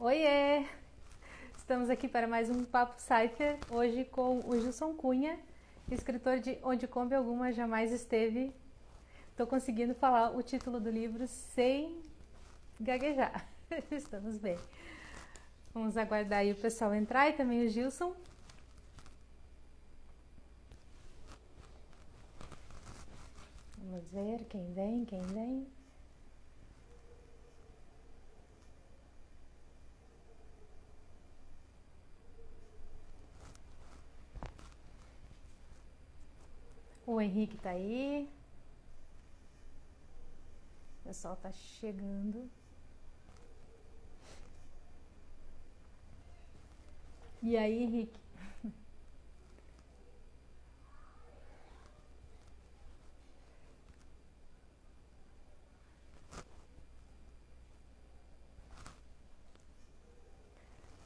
Oiê! Estamos aqui para mais um Papo Cypher, hoje com o Gilson Cunha, escritor de Onde Come Alguma Jamais Esteve. Estou conseguindo falar o título do livro sem gaguejar. Estamos bem. Vamos aguardar aí o pessoal entrar e também o Gilson. Vamos ver quem vem, quem vem. O Henrique tá aí. O pessoal tá chegando. E aí, Henrique?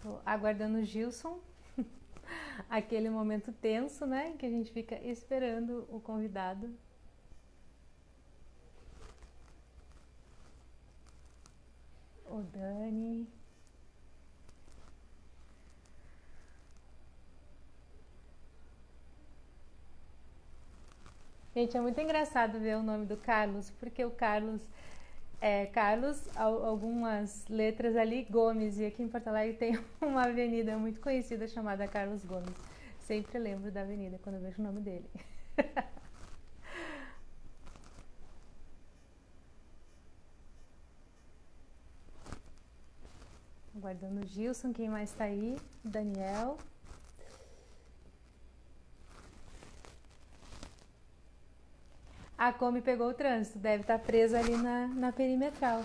Tô aguardando o Gilson. Aquele momento tenso, né? Que a gente fica esperando o convidado. O Dani. Gente, é muito engraçado ver o nome do Carlos, porque o Carlos é Carlos, algumas letras ali, Gomes, e aqui em Porto Alegre tem uma avenida muito conhecida chamada Carlos Gomes. Sempre lembro da avenida quando eu vejo o nome dele. Aguardando o Gilson, quem mais tá aí? Daniel. A Kombi pegou o trânsito, deve estar presa ali na perimetral.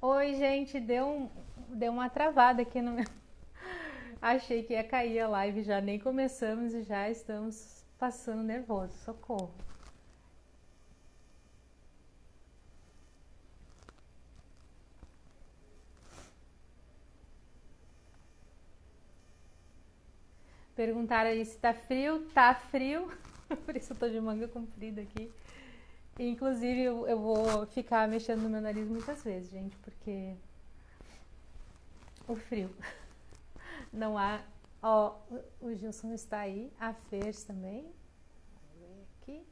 Oi, gente, deu uma travada aqui no meu. Achei que ia cair a live já, nem começamos e já estamos passando nervoso. Socorro. Perguntaram aí se tá frio. Tá frio. Por isso eu tô de manga comprida aqui. Inclusive eu vou ficar mexendo no meu nariz muitas vezes, gente, porque o frio. Não há. Ó, o Gilson está aí. A Fer também. Vamos ver aqui.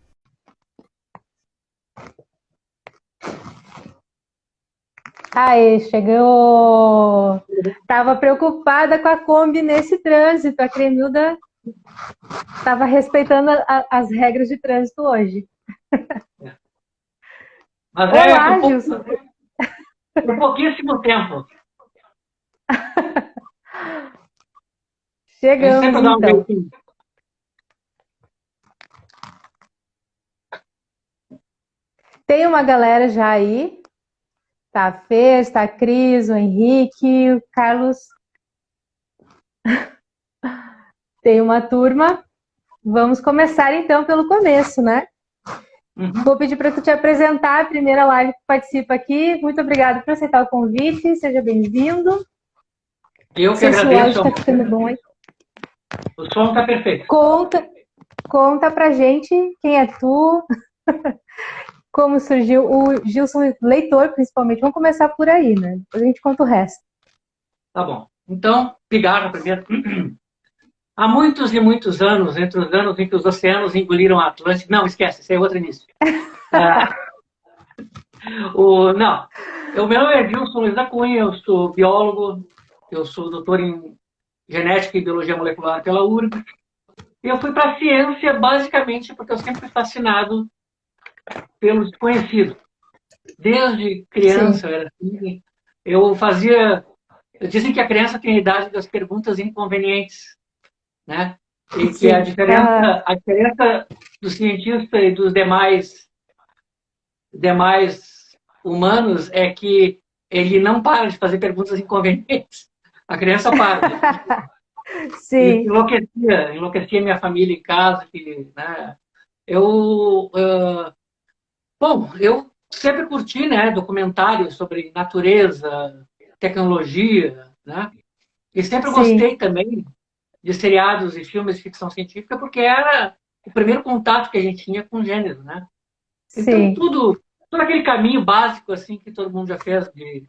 Aê, chegou! Tava preocupada com a Kombi nesse trânsito. A Cremilda tava respeitando as regras de trânsito hoje. Mas é Olá, Gilson! por pouquíssimo tempo. A gente Chegamos sempre dá um então. jeitinho. Tem uma galera já aí. Tá a Fê, tá a Cris, o Henrique, o Carlos. Tem uma turma. Vamos começar então pelo começo, né? Vou pedir para tu te apresentar, a primeira live que participa aqui. Muito obrigada por aceitar o convite, seja bem-vindo. Eu que Seu seu áudio agradeço. está ficando bom aí. O som está perfeito. Conta pra gente quem é tu, como surgiu o Gilson leitor, principalmente. Vamos começar por aí, né? Depois a gente conta o resto. Tá bom. Então, pigarra primeiro. Há muitos e muitos anos, entre os anos em que os oceanos engoliram a Atlântida. Não, esquece, esse é outro início. Não, o meu nome é Wilson Luiz da Cunha, eu sou biólogo, eu sou doutor em genética e biologia molecular pela URGS. E eu fui para a ciência basicamente porque eu sempre fui fascinado pelo desconhecido. Desde criança, Sim. era assim, eu fazia. Dizem que a criança tem a idade das perguntas inconvenientes, né? E que a Sim. diferença, a diferença do cientista e dos demais humanos é que ele não para de fazer perguntas inconvenientes. A criança para. Isso Sim. enlouquecia minha família em casa, que, né? Eu, bom, eu sempre curti, né, documentários sobre natureza, tecnologia, né? E sempre Sim. gostei também de seriados e filmes de ficção científica, porque era o primeiro contato que a gente tinha com o gênero, né? Então, Sim, todo aquele caminho básico assim que todo mundo já fez de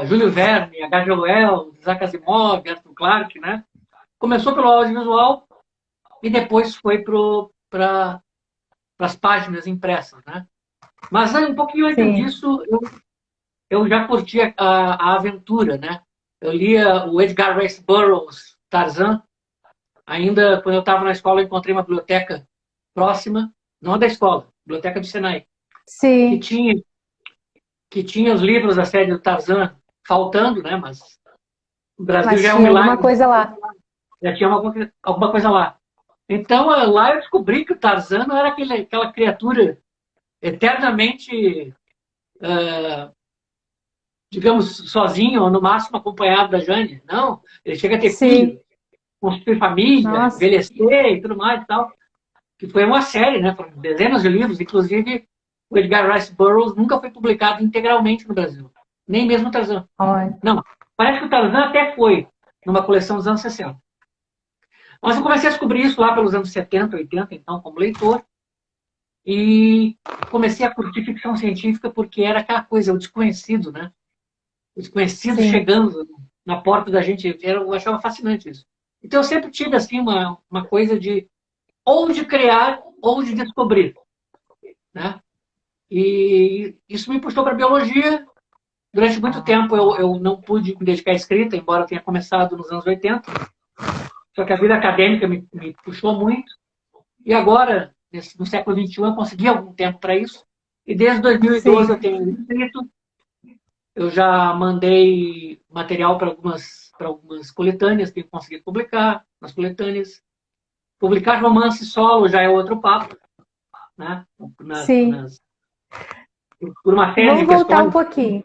Júlio Verne, H.G. Wells, Isaac Asimov, Arthur Clarke, né? Começou pelo audiovisual e depois foi para as páginas impressas, né? Mas um pouquinho antes sim, disso, eu já curtia a aventura, né? Eu lia o Edgar Rice Burroughs, Tarzan. Ainda quando eu estava na escola, eu encontrei uma biblioteca próxima, não da escola, biblioteca do Senai, que sim. tinha, que tinha os livros da série do Tarzan faltando, né? Mas o Brasil Mas já é um tinha alguma milagre, coisa lá. já tinha alguma coisa lá. Então, lá eu descobri que o Tarzan não era aquela criatura eternamente, digamos, sozinho, ou no máximo acompanhado da Jane. Não, ele chega a ter Sim, filho, construir família, nossa, envelhecer e tudo mais e tal. Que foi uma série, né? Foram dezenas de livros, inclusive o Edgar Rice Burroughs nunca foi publicado integralmente no Brasil. Nem mesmo o Tarzan. olha. Não, parece que o Tarzan até foi numa coleção dos anos 60. Mas eu comecei a descobrir isso lá pelos anos 70, 80, então, como leitor. E comecei a curtir ficção científica porque era aquela coisa, o desconhecido, né? O desconhecido Sim, chegando na porta da gente. Eu achava fascinante isso. Então eu sempre tive, assim, uma coisa de ou de criar ou de descobrir, né? E isso me puxou para a biologia. Durante muito tempo eu não pude me dedicar à escrita, embora eu tenha começado nos anos 80. Só que a vida acadêmica me puxou muito. E agora, no século XXI, eu consegui algum tempo para isso. E desde 2012 eu sim. tenho escrito. Eu já mandei material para algumas coletâneas, tenho conseguido publicar nas coletâneas. Publicar romance solo já é outro papo, né? Sim. Por uma série Vamos de voltar um questões. pouquinho.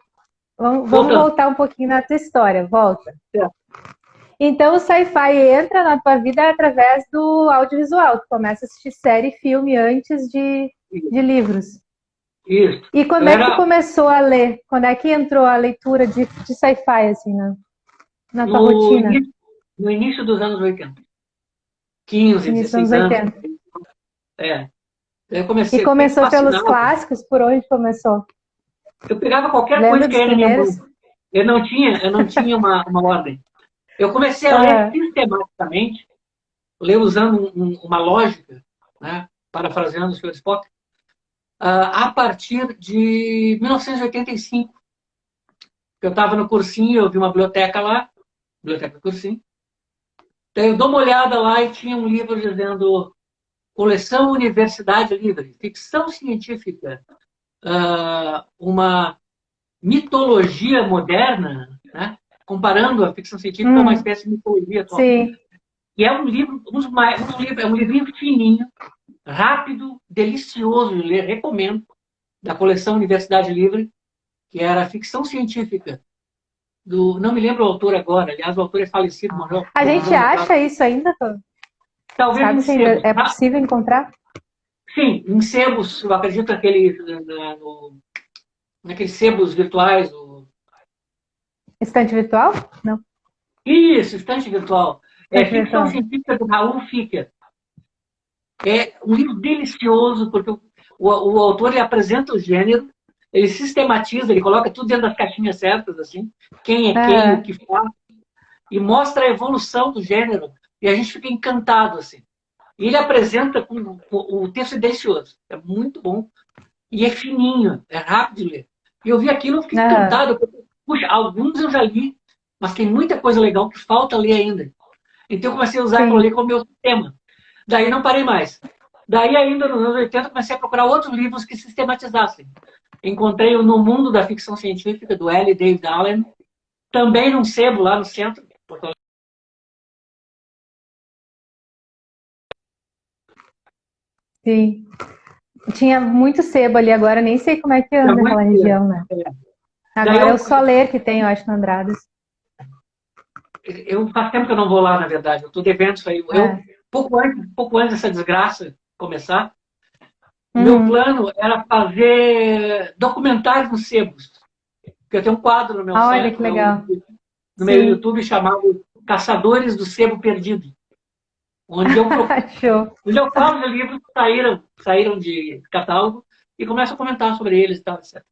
Vamos Voltando. voltar um pouquinho na tua história. Volta. Então, o sci-fi entra na tua vida através do audiovisual. Tu começa a assistir série e filme antes de livros. Isso. E quando Eu é que tu era começou a ler? Quando é que entrou a leitura de sci-fi, assim, na tua no rotina? início, no início dos anos 80. 15, Início dos anos 16 anos. 80. É. Eu E fiquei começou pelos fascinado. clássicos? Por onde começou? Eu pegava qualquer coisa Lembra que dos era na minha primeiros? mão. Eu não tinha uma ordem. Eu comecei a ler Aham. sistematicamente, ler usando uma lógica, né, parafraseando o Sr. Spock, a partir de 1985. Eu estava no cursinho, eu vi uma biblioteca lá, biblioteca do cursinho. Então eu dou uma olhada lá e tinha um livro dizendo Coleção Universidade Livre, ficção científica, uma mitologia moderna, né? Comparando a ficção científica a uma Hum, espécie de mitologia atual. sim. E é um livro, é um livrinho fininho, rápido, delicioso de ler, recomendo, da coleção Universidade Livre, que era ficção científica. Não me lembro o autor agora, aliás, o autor é falecido, morreu A alguns gente anos atrás. acha isso ainda? Talvez em Sabe se ainda sebos. é possível encontrar? Sim, em sebos, eu acredito naqueles sebos virtuais. Estante virtual? Não. Isso, estante virtual. É Estante ficção virtual. científica do Raul Ficker. É um livro delicioso, porque o autor ele apresenta o gênero, ele sistematiza, ele coloca tudo dentro das caixinhas certas, assim, quem é quem, o Aham. que faz, e mostra a evolução do gênero, e a gente fica encantado, assim. E ele apresenta o texto é delicioso, é muito bom, e é fininho, é rápido de ler. E eu vi aquilo, eu fiquei Aham. encantado. Puxa, alguns eu já li, mas tem muita coisa legal que falta ler ainda. Então eu comecei a usar aquilo ali Sim. como meu tema. Daí não parei mais. Daí ainda nos anos 80 comecei a procurar outros livros que sistematizassem. Encontrei o No Mundo da Ficção Científica, do L. David Allen, também num sebo lá no centro. Sim. Tinha muito sebo ali, agora nem sei como é que É anda muito aquela cedo. região, né? Daí Agora é o Soler que tem, eu acho, no Andradas. eu faz tempo que eu não vou lá, na verdade. Eu estou devendo isso aí. É. Pouco antes dessa desgraça começar, o meu Uhum. plano era fazer documentários nos sebos. Porque eu tenho um quadro no meu Olha site, que legal. no meu Sim. YouTube chamado Caçadores do Sebo Perdido, onde eu, Show. onde eu falo de livros que saíram de catálogo e começo a comentar sobre eles e tal, etc.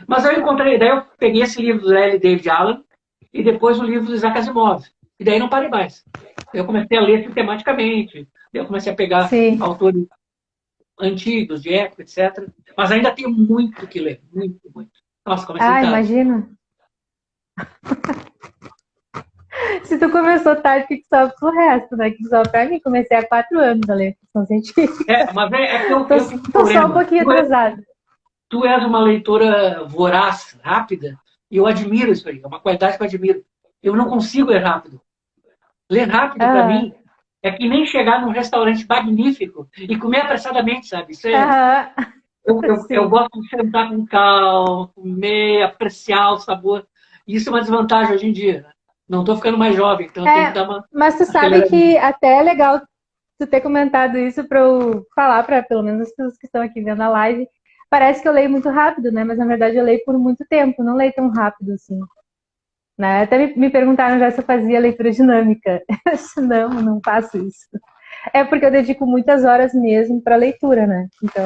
Mas eu encontrei, daí eu peguei esse livro do L. David Allen e depois o livro do Isaac Asimov. E daí não parei mais. Eu comecei a ler sistematicamente, daí eu comecei a pegar Sim. autores antigos, de época, etc. Mas ainda tenho muito que ler, muito, muito. Nossa, como é tarde. Imagina. Se tu começou tarde, que sobe pro resto, né? Que sobe pra mim. Comecei há 4 anos a ler ficção científica. Mas é que eu tenho um Tô só um problema. pouquinho atrasada. Tu és uma leitora voraz, rápida, e eu admiro isso aí. É uma qualidade que eu admiro. Eu não consigo ler rápido. Ler rápido, para mim, é que nem chegar num restaurante magnífico e comer apressadamente, sabe? Isso é... Eu gosto de sentar com calma, comer, apreciar o sabor. Isso é uma desvantagem hoje em dia. Né? Não estou ficando mais jovem, então eu tenho que dar uma... Mas tu sabe que até é legal tu ter comentado isso para eu falar para pelo menos as pessoas que estão aqui vendo a live. Parece que eu leio muito rápido, né? Mas na verdade eu leio por muito tempo, não leio tão rápido assim. Né? Até me perguntaram já se eu fazia leitura dinâmica. Não faço isso. É porque eu dedico muitas horas mesmo para leitura, né? Então,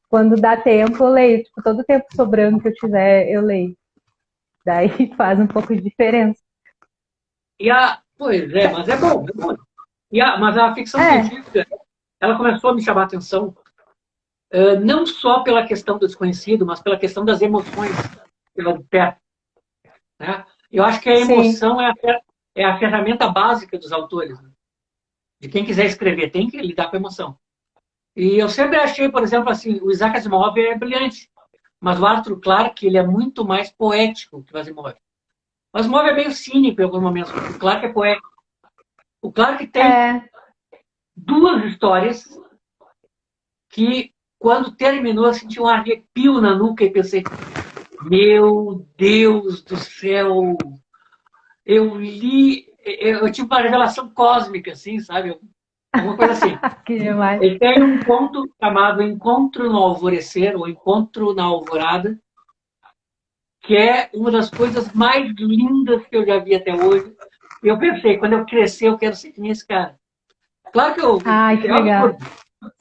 quando dá tempo, eu leio. Tipo, todo o tempo sobrando que eu tiver, eu leio. Daí faz um pouco de diferença. Pois é, mas é bom, é bom. Mas a ficção científica, ela começou a me chamar a atenção, não só pela questão do desconhecido, mas pela questão das emoções pela de perto. Né? Eu acho que a emoção é a ferramenta básica dos autores. Né? De quem quiser escrever, tem que lidar com a emoção. E eu sempre achei, por exemplo, assim, o Isaac Asimov é brilhante, mas o Arthur Clarke ele é muito mais poético que o Asimov. O Asimov é meio cínico em alguns momentos, o Clarke é poético. O Clarke tem 2 histórias que, quando terminou, eu senti um arrepio na nuca e pensei, meu Deus do céu, eu tive uma revelação cósmica, assim, sabe? Alguma coisa assim. Que demais. Ele tem um conto chamado Encontro no Alvorecer, ou Encontro na Alvorada, que é uma das coisas mais lindas que eu já vi até hoje. Eu pensei, quando eu crescer, eu quero ser que nem esse cara. Claro que que legal.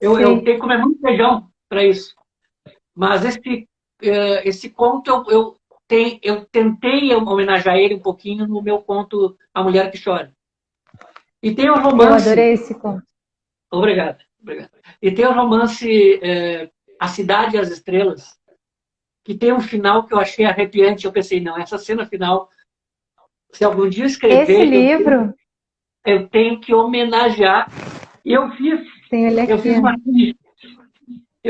Eu tenho que comer muito feijão para isso. Mas esse conto, eu tentei homenagear ele um pouquinho no meu conto A Mulher que Chora. E tem um romance... Eu adorei esse conto. Obrigado. E tem um romance A Cidade e as Estrelas, que tem um final que eu achei arrepiante. Eu pensei, não, essa cena final, se algum dia eu escrever... Esse livro... Eu tenho que homenagear. E eu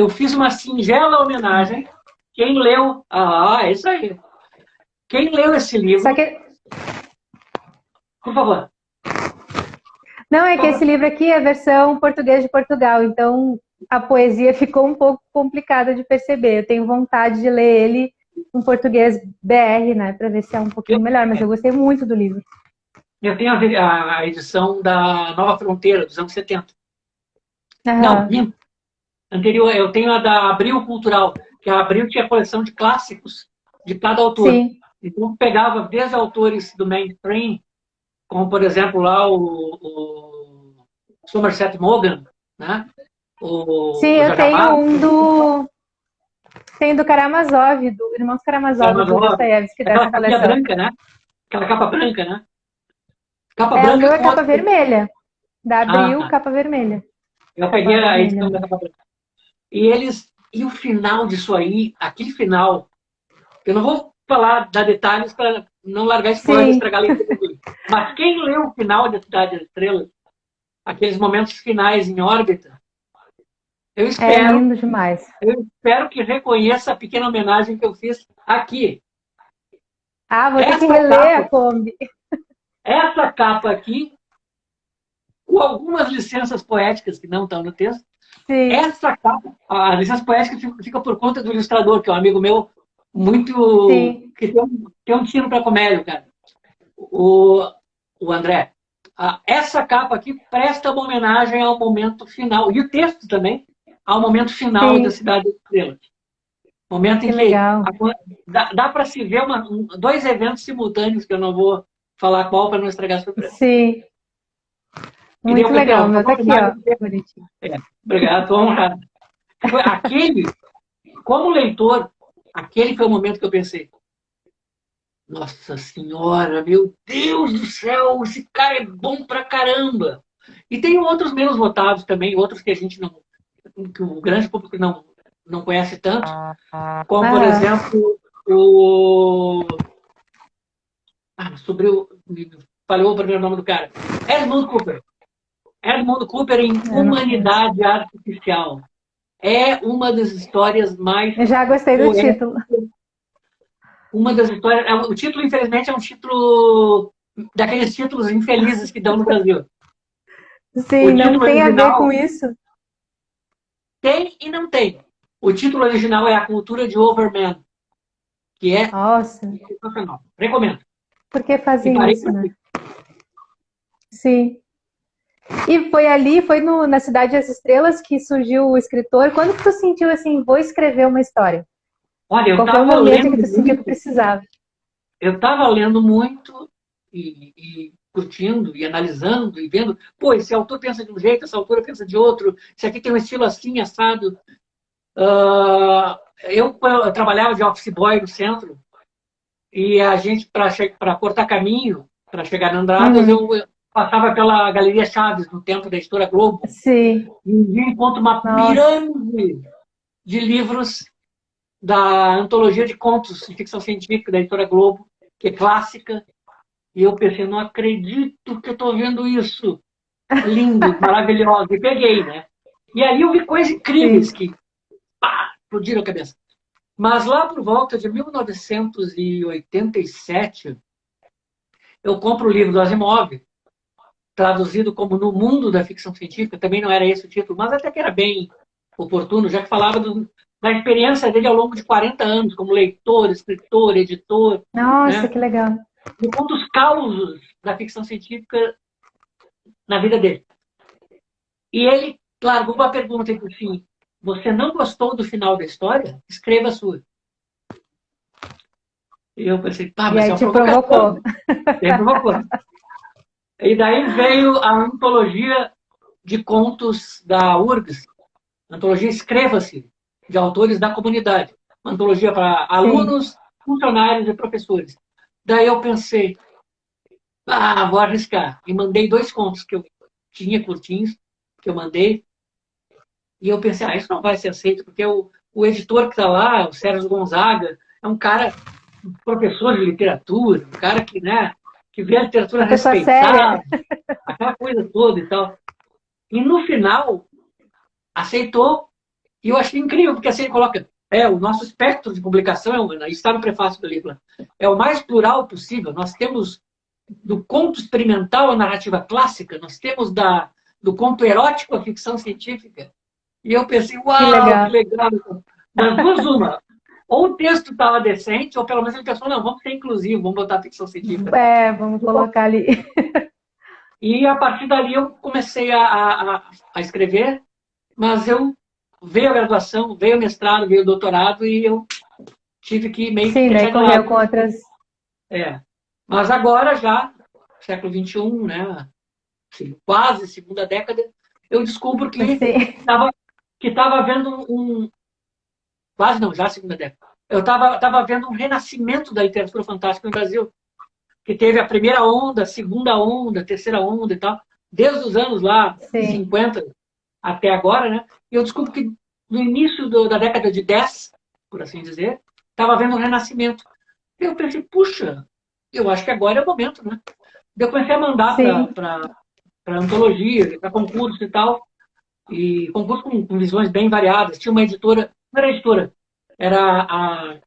fiz uma singela homenagem. Quem leu... é isso aí. Quem leu esse livro... Por favor. Não, é que esse livro aqui é a versão português de Portugal, então a poesia ficou um pouco complicada de perceber. Eu tenho vontade de ler ele em português BR, né, para ver se é um pouquinho melhor, mas eu gostei muito do livro. Eu tenho a edição da Nova Fronteira, dos anos 70. Não, anterior, eu tenho a da Abril Cultural, que a Abril tinha coleção de clássicos de cada autor. Sim. Então, eu pegava desde autores do mainstream, como, por exemplo, lá o Somerset Maugham, né? Sim, eu tenho Tem do Karamazov, do Irmãos Karamazov, do Dostoiévski, dessa coleção. Aquela branca, né? Aquela capa branca, né? Capa branca. O meu é capa vermelha. Da Abril, capa vermelha. Eu peguei a edição da capa branca. E o final disso aí, aquele final, eu não vou falar, dar detalhes para não largar spoiler e estragar a leitura dele. Mas quem leu o final da Cidade das Estrelas, aqueles momentos finais em órbita, eu espero, é lindo demais. Eu espero que reconheça a pequena homenagem que eu fiz aqui. Vou ter que reler a Kombi. Essa capa aqui, com algumas licenças poéticas que não estão no texto, Sim. Essa capa, a licença poética fica por conta do ilustrador, que é um amigo meu muito... Sim. que tem um tino para comédia, cara. O André. Essa capa aqui presta uma homenagem ao momento final, e o texto também, ao momento final da Cidade das Estrelas. Momento em que legal. Dá para se ver 2 eventos simultâneos, que eu não vou falar qual para não estragar a surpresa. Sim, E daí eu muito pensei, legal. ó, O meu tá aqui, ó. Bonitinho. obrigado, estou honrado. Foi aquele, como leitor, aquele foi o momento que eu pensei, nossa senhora, meu Deus do céu, esse cara é bom pra caramba. E tem outros menos votados também, outros que a gente não, que o grande público não conhece tanto, como por Aham. exemplo o sobre o falhou o primeiro nome do cara, Edmund Cooper. Edmund Cooper em Eu não conheço. Humanidade Artificial. É uma das histórias mais Eu já gostei do poéticas, título. uma das histórias. O título, infelizmente, é um título daqueles títulos infelizes que dão no Brasil. O Sim, não título tem a ver com original isso. tem e não tem. O título original é A Cultura de Overman, que é Nossa, sensacional. Recomendo. por que E fazem parei isso, por né? aqui. Sim. E foi ali, foi na Cidade das Estrelas que surgiu o escritor. Quando que tu sentiu assim, vou escrever uma história? Olha, Qual foi o momento que tu sentiu que precisava? eu estava lendo muito e curtindo e analisando e vendo, pô, esse autor pensa de um jeito, essa autora pensa de outro, esse aqui tem um estilo assim, assado. Eu trabalhava de office boy no centro e a gente, para cortar caminho, para chegar na Andradas, Uhum. eu passava pela Galeria Chaves, no tempo da Editora Globo, Sim, e um dia encontro uma nossa, pirâmide de livros da antologia de contos de ficção científica da Editora Globo, que é clássica, e eu pensei, não acredito que eu estou vendo isso. Lindos, maravilhosos. E peguei, né? E aí eu vi coisas incríveis sim, que, pá, explodiram a cabeça. Mas lá por volta de 1987, eu compro o livro do Asimov, traduzido como No Mundo da Ficção Científica, também não era esse o título, mas até que era bem oportuno, já que falava da experiência dele ao longo de 40 anos, como leitor, escritor, editor, nossa, né? que legal. E um dos causos da ficção científica na vida dele. E ele largou uma pergunta e disse assim, você não gostou do final da história? Escreva a sua. E eu pensei, pá, E mas é aí uma te provocação. provocou. Ele provocou. E daí veio a antologia de contos da URGS, antologia Escreva-se, de autores da comunidade. Uma antologia para Sim, alunos, funcionários e professores. Daí eu pensei, vou arriscar. E mandei 2 contos que eu tinha curtinhos, que eu mandei. E eu pensei, isso não vai ser aceito, porque o editor que está lá, o Sérgio Gonzaga, é um cara, um professor de literatura, um cara que, né, que vê a literatura uma pessoa séria. respeitada, aquela coisa toda e tal. E no final, aceitou, e eu achei incrível, porque assim ele coloca, o nosso espectro de publicação, está no prefácio do livro, é o mais plural possível. Nós temos do conto experimental à narrativa clássica, nós temos do conto erótico à ficção científica. E eu pensei, Que uau, que legal. legal. Das duas, uma. Ou o texto estava decente, ou pelo menos ele pensou, não, vamos ser inclusivo, vamos botar ficção científica. É, vamos colocar ali. E a partir dali eu comecei a escrever, mas eu veio a graduação, veio o mestrado, veio o doutorado, e eu tive que meio que Sim, daí deixar de correu lado. com outras. É. Mas agora já, século XXI, né, assim, quase segunda década, eu descubro que Sim, estava que tava havendo quase não, já segunda década. Eu estava vendo um renascimento da literatura fantástica no Brasil, que teve a primeira onda, a segunda onda, a terceira onda e tal, desde os anos lá sim, 50 até agora, né? E eu descubro que no início da década de 10, por assim dizer, estava havendo um renascimento. E eu pensei, puxa, eu acho que agora é o momento, né? Eu comecei a mandar sim. para antologia, para concurso e tal, e concurso com visões bem variadas. Tinha uma editora, não era editora, era a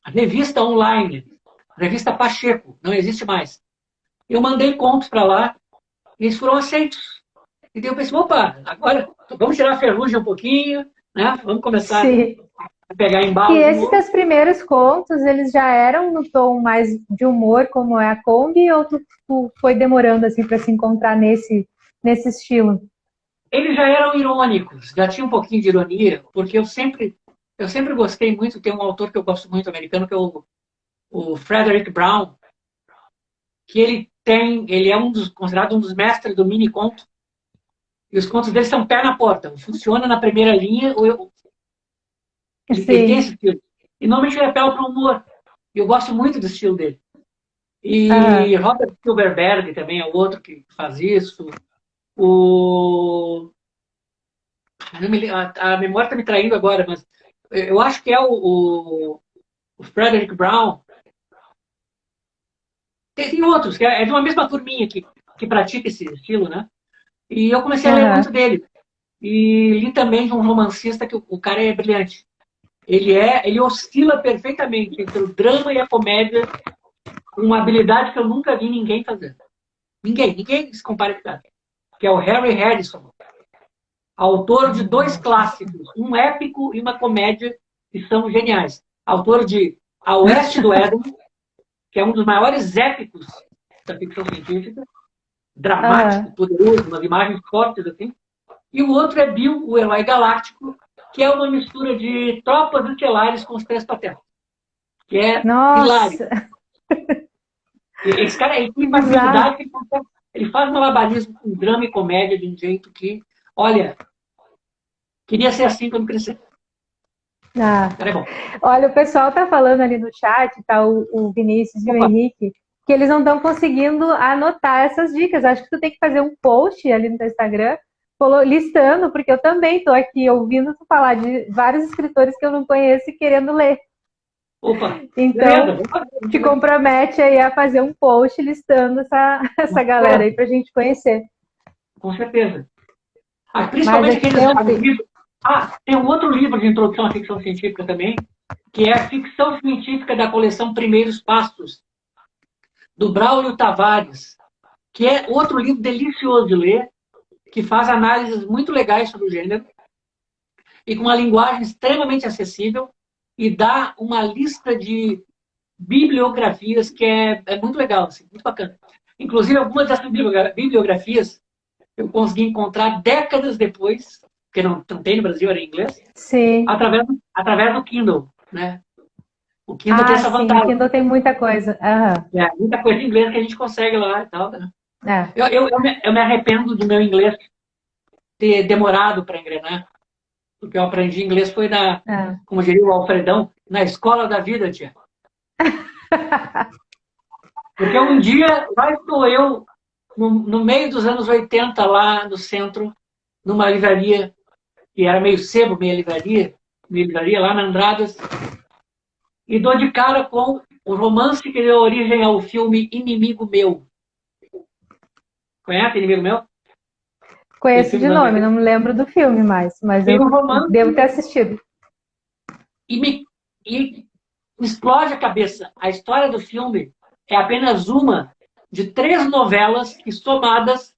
revista online, a revista Pacheco, não existe mais. Eu mandei contos para lá e eles foram aceitos. E daí eu pensei, opa, agora vamos tirar a ferrugem um pouquinho, né? Vamos começar Sim. a pegar E embalo de esses novo. teus primeiros contos, eles já eram no tom mais de humor, como é a Kombi, ou tu foi demorando assim para se encontrar nesse estilo? Eles já eram irônicos, já tinha um pouquinho de ironia, porque eu sempre gostei muito, tem um autor que eu gosto muito americano, que é o Frederick Brown, que ele é considerado um dos mestres do mini conto, e os contos dele são pé na porta, funciona na primeira linha, ele tem esse estilo. E normalmente ele apela para o humor, e eu gosto muito do estilo dele. E Robert Silverberg também é outro que faz isso. A memória está me traindo agora, mas eu acho que é o Frederick Brown. Tem outros, que é de uma mesma turminha que pratica esse estilo, né? E eu comecei a ler muito dele. E li também de um romancista que o cara é brilhante. Ele oscila perfeitamente entre o drama e a comédia, com uma habilidade que eu nunca vi ninguém fazer. Ninguém se compara com ele. Que é o Harry Harrison, autor de 2 clássicos, um épico e uma comédia, que são geniais. Autor de A Oeste do Éden, que é um dos maiores épicos da ficção científica, dramático, poderoso, umas imagens fortes assim. E o outro é Bill, o Herói Galáctico, que é uma mistura de Tropas Estelares com os Três Patetas. Que é hilário. Esse cara ele tem uma habilidade, ele faz malabarismo com drama e comédia de um jeito que, olha, queria ser assim quando crescer. É bom. Olha, o pessoal tá falando ali no chat, tá o Vinícius e o Henrique, que eles não estão conseguindo anotar essas dicas. Acho que tu tem que fazer um post ali no teu Instagram, listando, porque eu também estou aqui ouvindo tu falar de vários escritores que eu não conheço e querendo ler. Opa, então, te compromete aí a fazer um post listando essa galera aí pra gente conhecer. Com certeza. Principalmente aqueles livros. Tem um outro livro de introdução à ficção científica também, que é a Ficção Científica da coleção Primeiros Passos, do Braulio Tavares, que é outro livro delicioso de ler, que faz análises muito legais sobre o gênero, e com uma linguagem extremamente acessível, e dá uma lista de bibliografias que é muito legal, assim, muito bacana. Inclusive, algumas dessas bibliografias eu consegui encontrar décadas depois, porque não tem no Brasil, era em inglês, sim, através do Kindle, né? O Kindle tem essa vantagem. O Kindle tem muita coisa. Muita coisa em inglês que a gente consegue lá e tal, né? Eu me arrependo do meu inglês ter demorado para engrenar, porque eu aprendi inglês foi como diria o Alfredão, na escola da vida, tia. Porque um dia, lá estou eu, no meio dos anos 80, lá no centro, numa livraria, que era meio sebo, meia livraria lá na Andradas, e dou de cara com o romance que deu origem ao filme Inimigo Meu. Conhece Inimigo Meu? Conheço de nome, não me lembro do filme mais, mas eu devo ter assistido. E me explode a cabeça. A história do filme é apenas uma de 3 novelas que, somadas,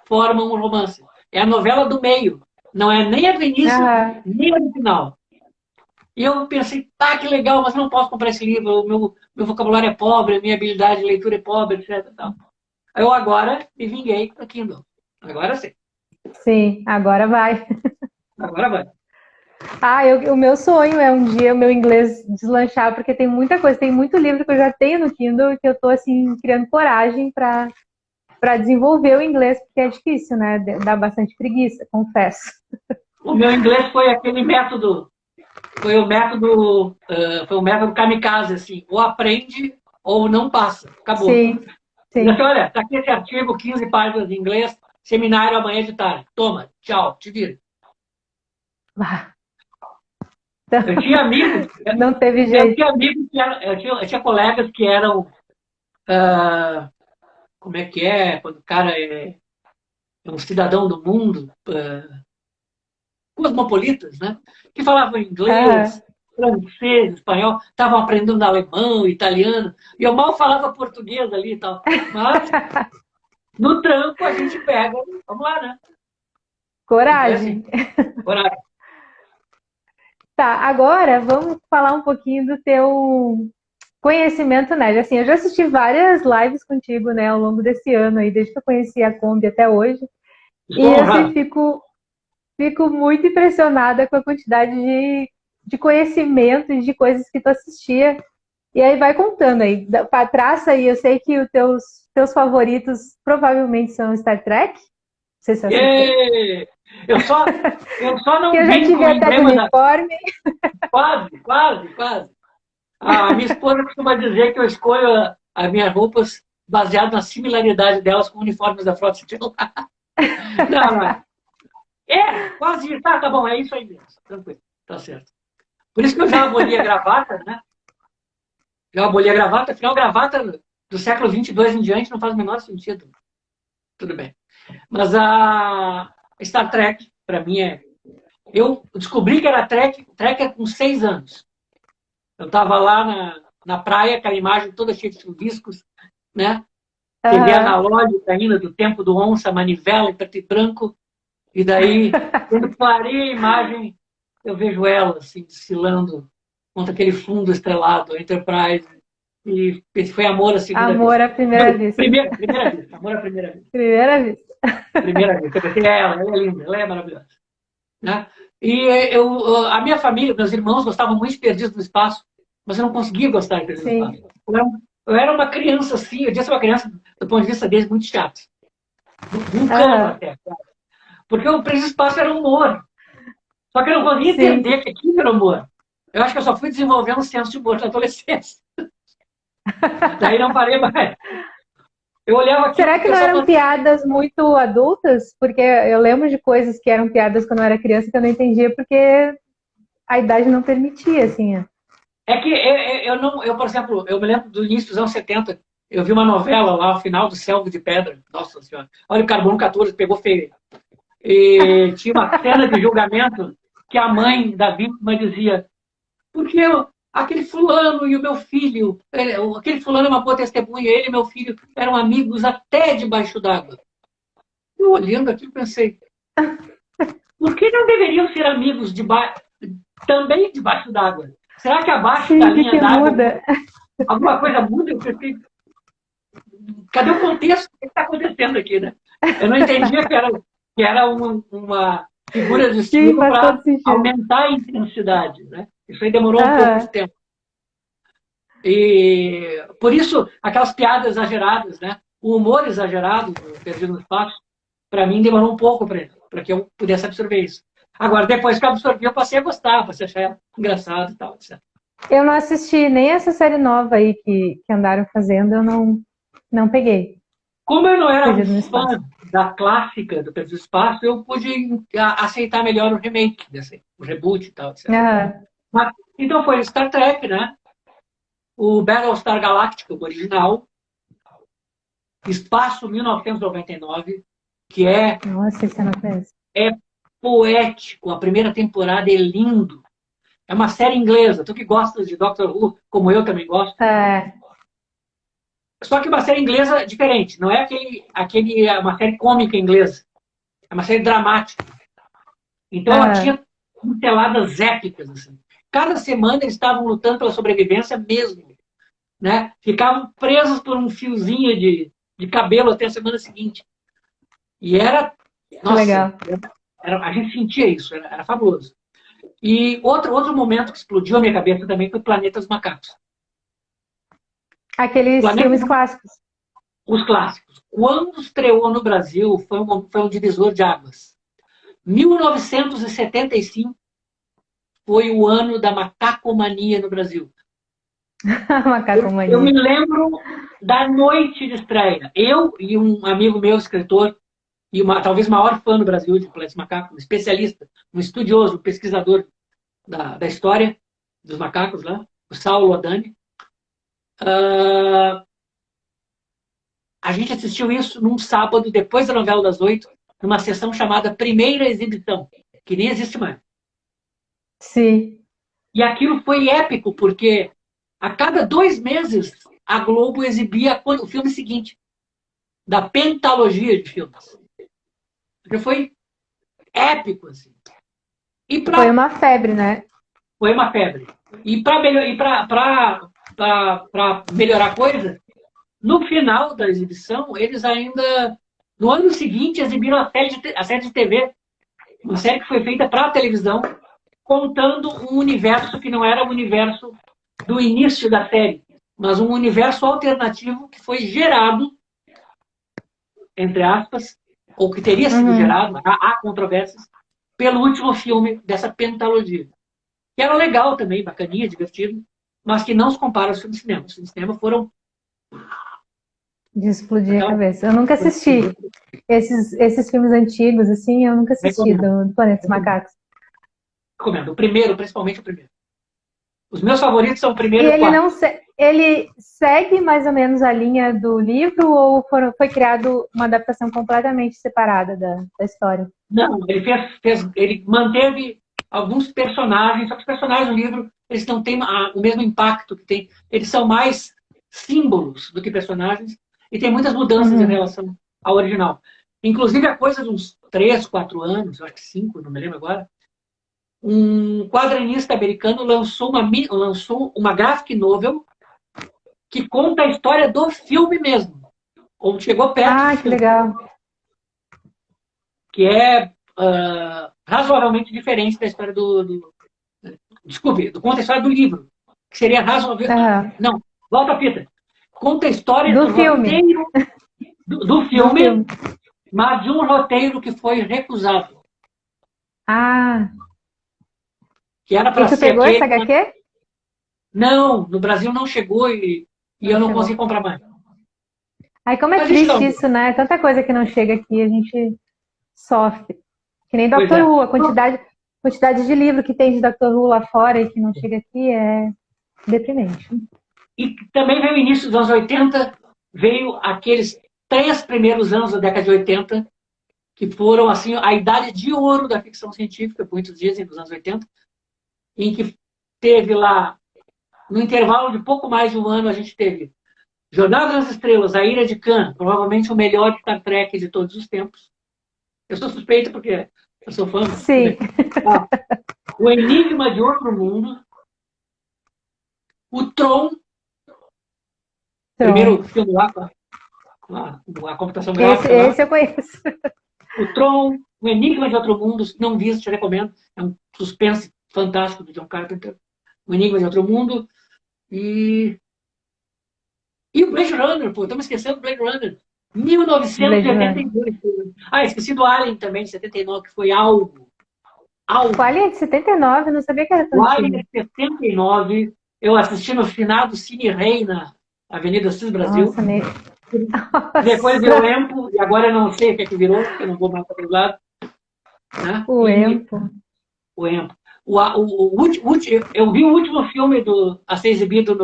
formam um romance. É a novela do meio. Não é nem a do início, nem a do final. E eu pensei, que legal, mas não posso comprar esse livro. O meu vocabulário é pobre, a minha habilidade de leitura é pobre, etc. Eu agora me vinguei do Kindle. Agora sim. Sim, agora vai. Agora vai. O meu sonho é um dia o meu inglês deslanchar, porque tem muita coisa, tem muito livro que eu já tenho no Kindle e que eu tô, assim, criando coragem para desenvolver o inglês, porque é difícil, né? Dá bastante preguiça, confesso. O meu inglês foi aquele método, foi o método kamikaze, assim, ou aprende ou não passa, acabou. Sim. Assim, olha, tá aqui esse artigo, 15 páginas de inglês, seminário amanhã de tarde. Toma, tchau, te vira. Eu tinha amigos. Não teve jeito. Eu tinha amigos eu tinha colegas que eram. Como é que é? Quando o cara é um cidadão do mundo, cosmopolitas, né? Que falavam inglês, francês, espanhol, estavam aprendendo alemão, italiano, e eu mal falava português ali e tal. Mas no tranco a gente pega, vamos lá, né? Coragem. Coragem. Tá, agora vamos falar um pouquinho do teu conhecimento, né? Assim, eu já assisti várias lives contigo, né, ao longo desse ano aí, desde que eu conheci a Kombi até hoje. E assim, fico muito impressionada com a quantidade de conhecimento e de coisas que tu assistia. E aí vai contando aí, traça aí, eu sei que os teus favoritos provavelmente são Star Trek. Não sei se você assistiu. E eu só Que não eu já vim com tive o até de emblema da... uniforme. Quase, quase, quase. A minha esposa costuma dizer que eu escolho as minhas roupas baseado na similaridade delas com uniformes da Frota Estelar. Não, não. Quase isso. Tá bom, é isso aí mesmo. Tranquilo, tá certo. Por isso que eu já aboli a gravata, né? Já aboli a gravata, afinal, gravata do século XXII em diante não faz o menor sentido. Tudo bem. Mas a Star Trek, para mim, eu descobri que era Trekker com 6 anos. Eu estava lá na praia, aquela imagem toda cheia de chuviscos, né? TV analógica ainda, do tempo do onça, manivela em preto e branco. E daí, quando parei a imagem, eu vejo ela, assim, desfilando contra aquele fundo estrelado, a Enterprise. E esse foi amor à segunda Amor vista. à primeira vista. Primeira vista, amor à primeira vista. Primeira vista. Primeira vista. Eu pensei, ela é linda, ela é maravilhosa. Né? E a minha família, meus irmãos gostavam muito de Perdidos no Espaço, mas eu não conseguia gostar de Perdidos no Espaço. Eu era uma criança assim, eu disse uma criança, do ponto de vista deles, muito chato. Vulcano até. Porque o Perdidos no Espaço era humor. Só que eu não conseguia entender que aquilo era humor. Eu acho que eu só fui desenvolvendo um senso de humor na adolescência. Daí não parei mais. Eu olhava aqui. Será que não eram piadas muito adultas? Porque eu lembro de coisas que eram piadas quando eu era criança que eu não entendia porque a idade não permitia, assim. É que eu, por exemplo, eu me lembro do início dos anos 70, eu vi uma novela lá, o final do Selva de Pedra. Nossa Senhora. Olha, o Carbono 14 pegou feio. E tinha uma cena de julgamento que a mãe da vítima dizia: porque aquele fulano e o meu filho, aquele fulano é uma boa testemunha, ele e meu filho eram amigos até debaixo d'água. Eu olhando aquilo pensei, por que não deveriam ser amigos também debaixo d'água? Será que abaixo da linha d'água alguma coisa muda? Eu pensei, cadê o contexto? O que está acontecendo aqui, né? Eu não entendia que era uma figura de estilo para aumentar a intensidade, né? Isso aí demorou um pouco de tempo. E por isso, aquelas piadas exageradas, né? O humor exagerado do Perdido no Espaço, para mim, demorou um pouco para que eu pudesse absorver isso. Agora, depois que eu absorvi, eu passei a gostar, passei a achar engraçado e tal, etc. Eu não assisti nem essa série nova aí que andaram fazendo, eu não peguei. Como eu não era um fã da clássica do Perdido no Espaço, eu pude aceitar melhor o remake, o reboot e tal, etc. Mas, então foi Star Trek, né? O Battlestar Galactica, o original, Espaço 1999, que é... Nossa, isso eu não conheço. É poético, a primeira temporada é lindo. É uma série inglesa, tu que gosta de Doctor Who, como eu também gosto. Só que uma série inglesa diferente, não é uma série cômica inglesa, é uma série dramática. Então ela tinha pinceladas épicas, assim. Cada semana eles estavam lutando pela sobrevivência mesmo, né? Ficavam presos por um fiozinho de cabelo até a semana seguinte. E era... Nossa, legal. A gente sentia isso, era fabuloso. E outro momento que explodiu a minha cabeça também foi Planeta dos Macacos. Aqueles filmes clássicos. Os clássicos. Quando estreou no Brasil, foi um divisor de águas. 1975 foi o ano da macacomania no Brasil. Macacomania. Eu me lembro da noite de estreia. Eu e um amigo meu, escritor, e talvez maior fã do Brasil de Planeta dos Macacos, um especialista, um estudioso, um pesquisador da história dos macacos lá, o Saulo Odani. A gente assistiu isso num sábado, depois da novela das 8, numa sessão chamada Primeira Exibição, que nem existe mais. Sim. E aquilo foi épico, porque a cada 2 meses a Globo exibia o filme seguinte, da pentalogia de filmes. Porque foi épico, assim. Foi uma febre, né? Foi uma febre. E para melhorar a coisa, no final da exibição, eles ainda, no ano seguinte, exibiram a série de TV. Uma série que foi feita para a televisão, contando um universo que não era o universo do início da série, mas um universo alternativo que foi gerado, entre aspas, ou que teria sido gerado, há controvérsias, pelo último filme dessa pentalogia. Que era legal também, bacaninha, divertido, mas que não se compara aos filmes de cinema. Os filmes de cinema foram... De explodir a cabeça. Eu nunca assisti esses filmes antigos, assim, eu nunca assisti do Planeta dos Macacos. Recomendo. O primeiro, principalmente o primeiro. Os meus favoritos são o primeiro E e o quarto. ele segue mais ou menos a linha do livro ou foi criado uma adaptação completamente separada da história? Não, ele manteve alguns personagens, só que os personagens do livro eles não têm o mesmo impacto que tem. Eles são mais símbolos do que personagens e tem muitas mudanças em relação ao original. Inclusive, há coisa de uns 3, 4 anos, eu acho que 5, não me lembro agora, um quadrinista americano lançou uma graphic novel que conta a história do filme mesmo. Ou chegou perto do Ah, que filme. legal. Que é razoavelmente diferente da história Desculpe, conta a história do livro. Que seria razoavelmente... Não, volta a fita. Conta a história do filme. Roteiro do filme, mas de um roteiro que foi recusado. Ah. Que era para E tu ser pegou essa HQ? Não, no Brasil não chegou e eu não consegui comprar mais. Ai, como é triste isso, né? Tanta coisa que não chega aqui, a gente sofre. Que nem Dr. Who, a quantidade de livro que tem de Dr. Who lá fora e que não chega aqui é deprimente. E também veio o início dos anos 80, veio aqueles 3 primeiros anos da década de 80, que foram assim a idade de ouro da ficção científica, muitos dizem, dos anos 80, em que teve lá, no intervalo de pouco mais de um ano, a gente teve Jornada nas Estrelas, A Ilha de Khan, provavelmente o melhor Star Trek de todos os tempos. Eu sou suspeito porque eu sou fã. Sim. O Enigma de Outro Mundo, o Tron, primeiro filme lá com a computação gráfica. Esse eu conheço. O Tron, o Enigma de Outro Mundo, se não visto, te recomendo. É um suspense fantástico do John Carpenter. O Enigma de Outro Mundo. E o Blade Runner, pô, estamos esquecendo do Blade Runner. 1982. Esqueci do Alien também, de 79, que foi algo. O Alien é de 79, não sabia que era tão antigo. O Alien é de 79, eu assisti no finado Cine Rei, na Avenida Cis Brasil. Nossa, Depois virou Empo, e agora eu não sei o que virou, porque eu não vou mais para aquele lado. Né? O Empo. O Empo. Eu vi o último filme a ser exibido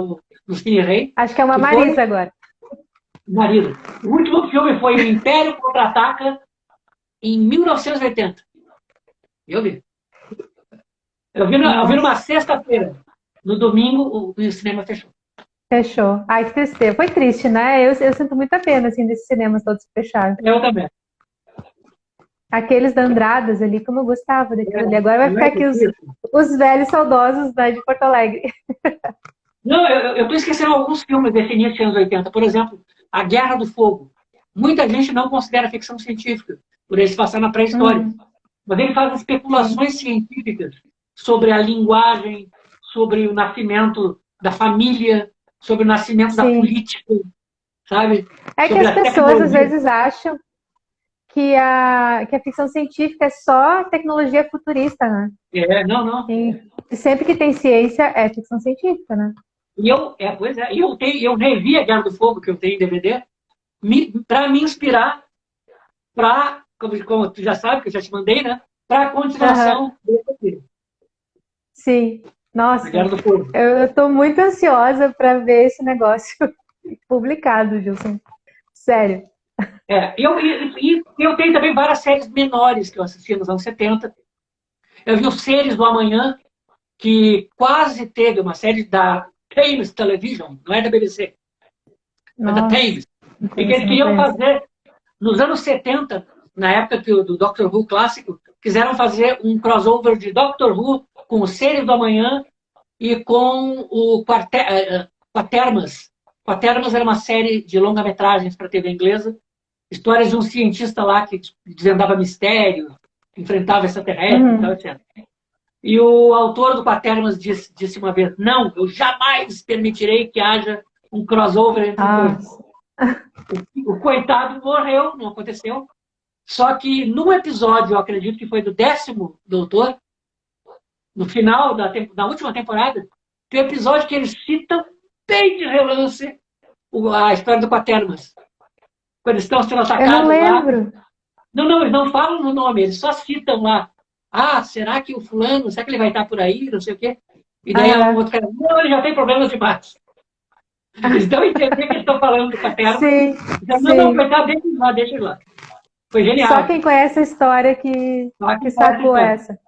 no Cine Rei. Acho que é uma Marisa agora. Marisa. O último filme foi O Império Contra-Ataca, em 1980. Eu vi. Eu vi numa sexta-feira. No domingo, o cinema fechou. Fechou. Ai, que tristeza. Foi triste, né? Eu sinto muita pena, assim, desses cinemas todos fechados. Eu também. Aqueles da Andradas ali, como eu gostava daquilo ali. Agora vai ficar aqui os velhos saudosos, né, de Porto Alegre. Não, eu estou esquecendo alguns filmes desse início dos anos 80. Por exemplo, A Guerra do Fogo. Muita gente não considera ficção científica, por ele se passar na pré-história. Mas ele faz especulações científicas sobre a linguagem, sobre o nascimento da família, sobre o nascimento da política, sabe? É que as pessoas às vezes acham que a ficção científica é só tecnologia futurista, né? Não. E sempre que tem ciência é ficção científica, né? Eu revi A Guerra do Fogo, que eu tenho em DVD, para me inspirar para, como tu já sabe, que eu já te mandei, né? Para a continuação desse filme. Sim. Nossa, A Guerra do Fogo. Eu estou muito ansiosa para ver esse negócio publicado, Gilson. Sério. Eu tenho também várias séries menores que eu assisti nos anos 70. Eu vi Os Seres do Amanhã, que quase teve uma série da Thames Television, não é da BBC, é da Thames. E que eles queriam fazer, nos anos 70, na época do Doctor Who clássico, quiseram fazer um crossover de Doctor Who com Os Seres do Amanhã e com o Quatermas. Quatermas era uma série de longa-metragens para a TV inglesa, histórias de um cientista lá que desvendava mistérios, enfrentava extraterrestres e tal, etc. E o autor do Quatermas disse uma vez, não, eu jamais permitirei que haja um crossover entre os Ah, dois. O coitado morreu, não aconteceu. Só que num episódio, eu acredito que foi do 10º Doutor, no final da última temporada, tem um episódio que eles citam bem de relance a história do Quaternos. Quando eles estão sendo eu não atacados lá. lembro. Não, não, eles não falam no nome, eles só citam lá. Ah, será que o fulano, será que ele vai estar por aí, não sei o quê? E daí o Ah, outro cara, não, ele já tem problemas demais. Eles dão a entender que eles estão falando do Quaterno. sim, Então, não, não, sim. coitado, deixa ele lá, deixa ele lá. Foi Só genial. quem conhece a história Só que que faz sacou história. essa.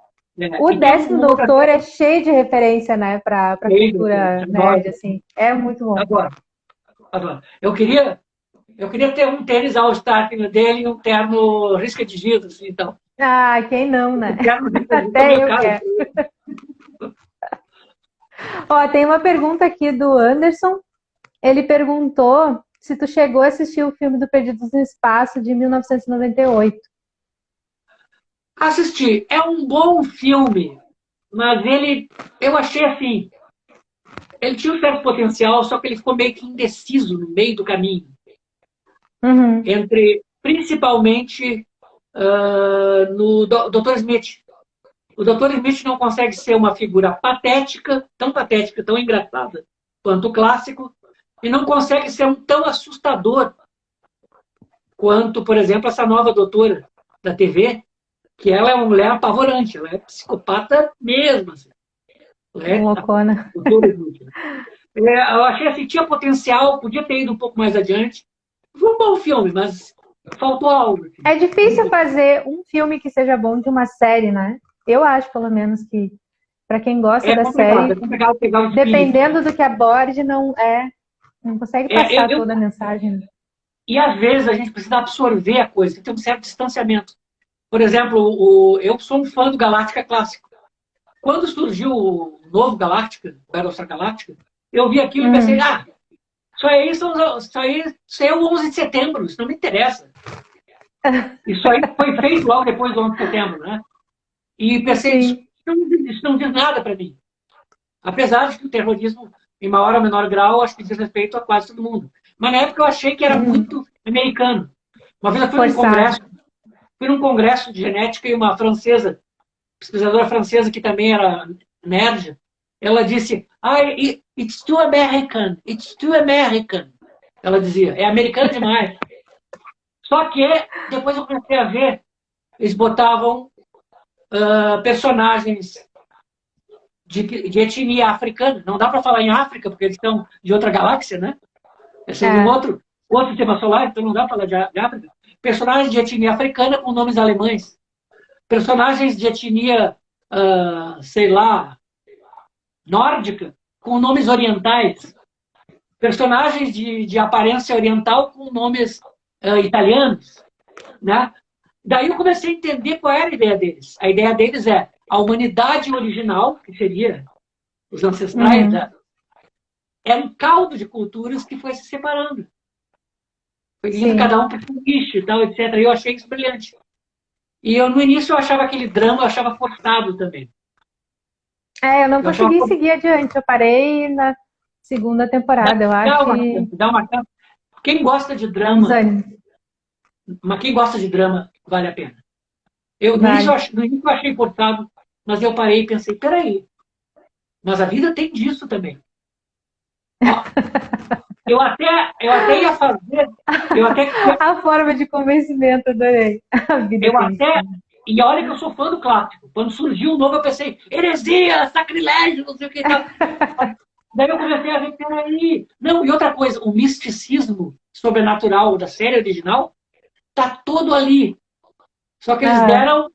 É, O e tem 10º uma outra Doutor é cheio de referência, né, pra coisa, cultura nerd, assim. É muito bom. agora, agora. Eu queria ter um tênis All-Star dele e um terno risca de giz, assim, então. Ah, quem não, né? O terno risca de giz é Até meio eu caro. quero. Ó, tem uma pergunta aqui do Anderson. Ele perguntou se tu chegou a assistir o filme do Perdidos no Espaço de 1998. Assisti. É um bom filme, mas eu achei assim, ele tinha um certo potencial, só que ele ficou meio que indeciso no meio do caminho, Uhum. entre, principalmente, no Dr. Smith. O Dr. Smith não consegue ser uma figura patética, tão engraçada quanto o clássico, e não consegue ser tão assustador quanto, por exemplo, essa nova doutora da TV, que ela é uma mulher apavorante, ela é psicopata mesmo. Assim. Ela é a Loucona. doutora Smith. Eu achei assim, tinha potencial, podia ter ido um pouco mais adiante. Foi um bom filme, mas faltou algo. Assim. É difícil fazer um filme que seja bom de uma série, né? Eu acho, pelo menos, que pra quem gosta da É série, complicado pegar o espírito. dependendo do que aborde, não consegue É, passar toda a mensagem. e às vezes a gente precisa absorver a coisa, tem que ter um certo distanciamento. Por exemplo, eu sou um fã do Galáctica clássico. Quando surgiu o novo Galáctica, o Battlestar Galáctica, eu vi aquilo e pensei, Uhum. isso aí é o 11 de setembro, isso não me interessa. Isso aí foi feito logo depois do 11 de setembro, né? E pensei, isso Sim. isso não diz nada para mim. Apesar de que o terrorismo, em maior ou menor grau, acho que diz respeito a quase todo mundo. Mas na época eu achei que era Uhum. muito americano. Uma vez eu Forçado. fui num congresso de genética e uma francesa, pesquisadora francesa que também era nerd, ela disse, it's too American, it's too American. Ela dizia, é americano demais. Só que depois eu comecei a ver, eles botavam personagens de etnia africana. Não dá para falar em África, porque eles estão de outra galáxia, né? Eles são de um É. outro sistema solar, então não dá para falar de África. Personagens de etnia africana com nomes alemães. Personagens de etnia, sei lá, nórdica, com nomes orientais. Personagens de aparência oriental com nomes italianos. Né? Daí eu comecei a entender qual era a ideia deles. A ideia deles é a humanidade original, que seria os ancestrais, Uhum. é um caldo de culturas que foi se separando. Foi indo Sim. cada um para um nicho e tal, etc. E eu achei isso brilhante. E no início eu achava aquele drama, eu achava forçado também. Eu não Eu achava consegui seguir adiante. Eu parei na segunda temporada. Eu acho dá uma que chance, dá uma chance. Quem gosta de é um drama, desânimo. mas quem gosta de drama, vale a pena. Vale. No início eu achei forçado, mas eu parei e pensei, peraí, mas a vida tem disso também. Ó, eu até ia fazer, eu até, A forma de convencimento, adorei. A vida eu tem isso. até, e olha que eu sou fã do clássico. Quando surgiu o novo, eu pensei, heresia, sacrilégio, não sei o que e tal. Daí eu comecei a ver, peraí. Não, e outra coisa, o misticismo sobrenatural da série original tá todo ali. Só que Ah,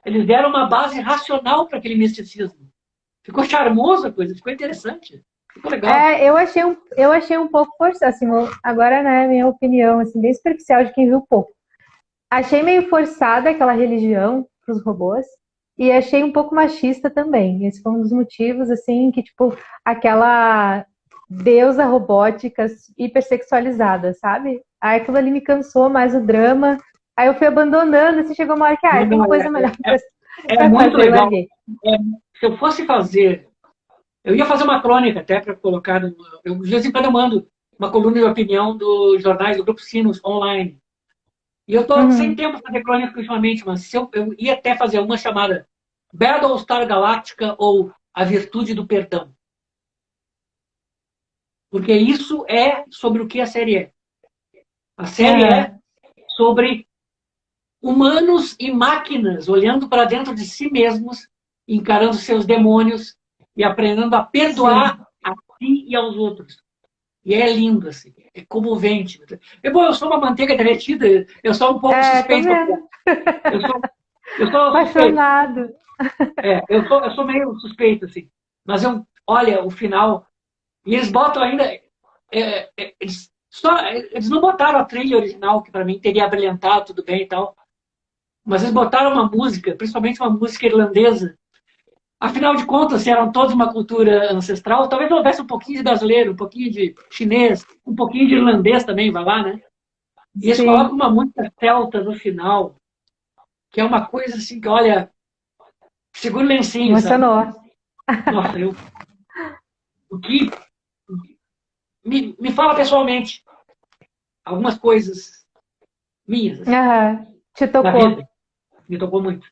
eles deram uma base racional para aquele misticismo. Ficou charmoso a coisa, ficou interessante. Ficou legal. eu achei um pouco forçado, assim, agora, né, minha opinião, assim, bem superficial de quem viu pouco. Achei meio forçada aquela religião para os robôs e achei um pouco machista também. Esse foi um dos motivos, assim, que, tipo, aquela deusa robótica hipersexualizada, sabe? Aí aquilo ali me cansou mais o drama. Aí eu fui abandonando, assim, chegou uma hora que, Não, tem não, coisa melhor é pra muito fazer, e legal. larguei. É, se eu fosse fazer, eu ia fazer uma crônica até para colocar. Eu, de vez em quando eu mando uma coluna de opinião dos jornais do Grupo Sinos online. E eu estou sem tempo para fazer crônica ultimamente, mas se eu ia até fazer uma chamada Battlestar Galactica ou A Virtude do Perdão. Porque isso é sobre o que a série é. A série é sobre humanos e máquinas olhando para dentro de si mesmos, encarando seus demônios e aprendendo a perdoar a si e aos outros. E é lindo, assim, é comovente. Bom, eu sou uma manteiga derretida, eu sou um pouco suspeito. Eu sou apaixonado. Eu sou meio suspeito, assim. Mas olha, o final. E eles botam ainda. Eles não botaram a trilha original, que para mim teria brilhantado, tudo bem e tal. Mas eles botaram uma música, principalmente uma música irlandesa. Afinal de contas, se eram todos uma cultura ancestral, talvez houvesse um pouquinho de brasileiro, um pouquinho de chinês, um pouquinho de irlandês também, vai lá, né? E eles colocam uma música celta no final, que é uma coisa assim que, olha, segura o lencinho, emocionou. Sabe? Nossa, o que me fala pessoalmente algumas coisas minhas. Assim, Te tocou. vida. Me tocou muito.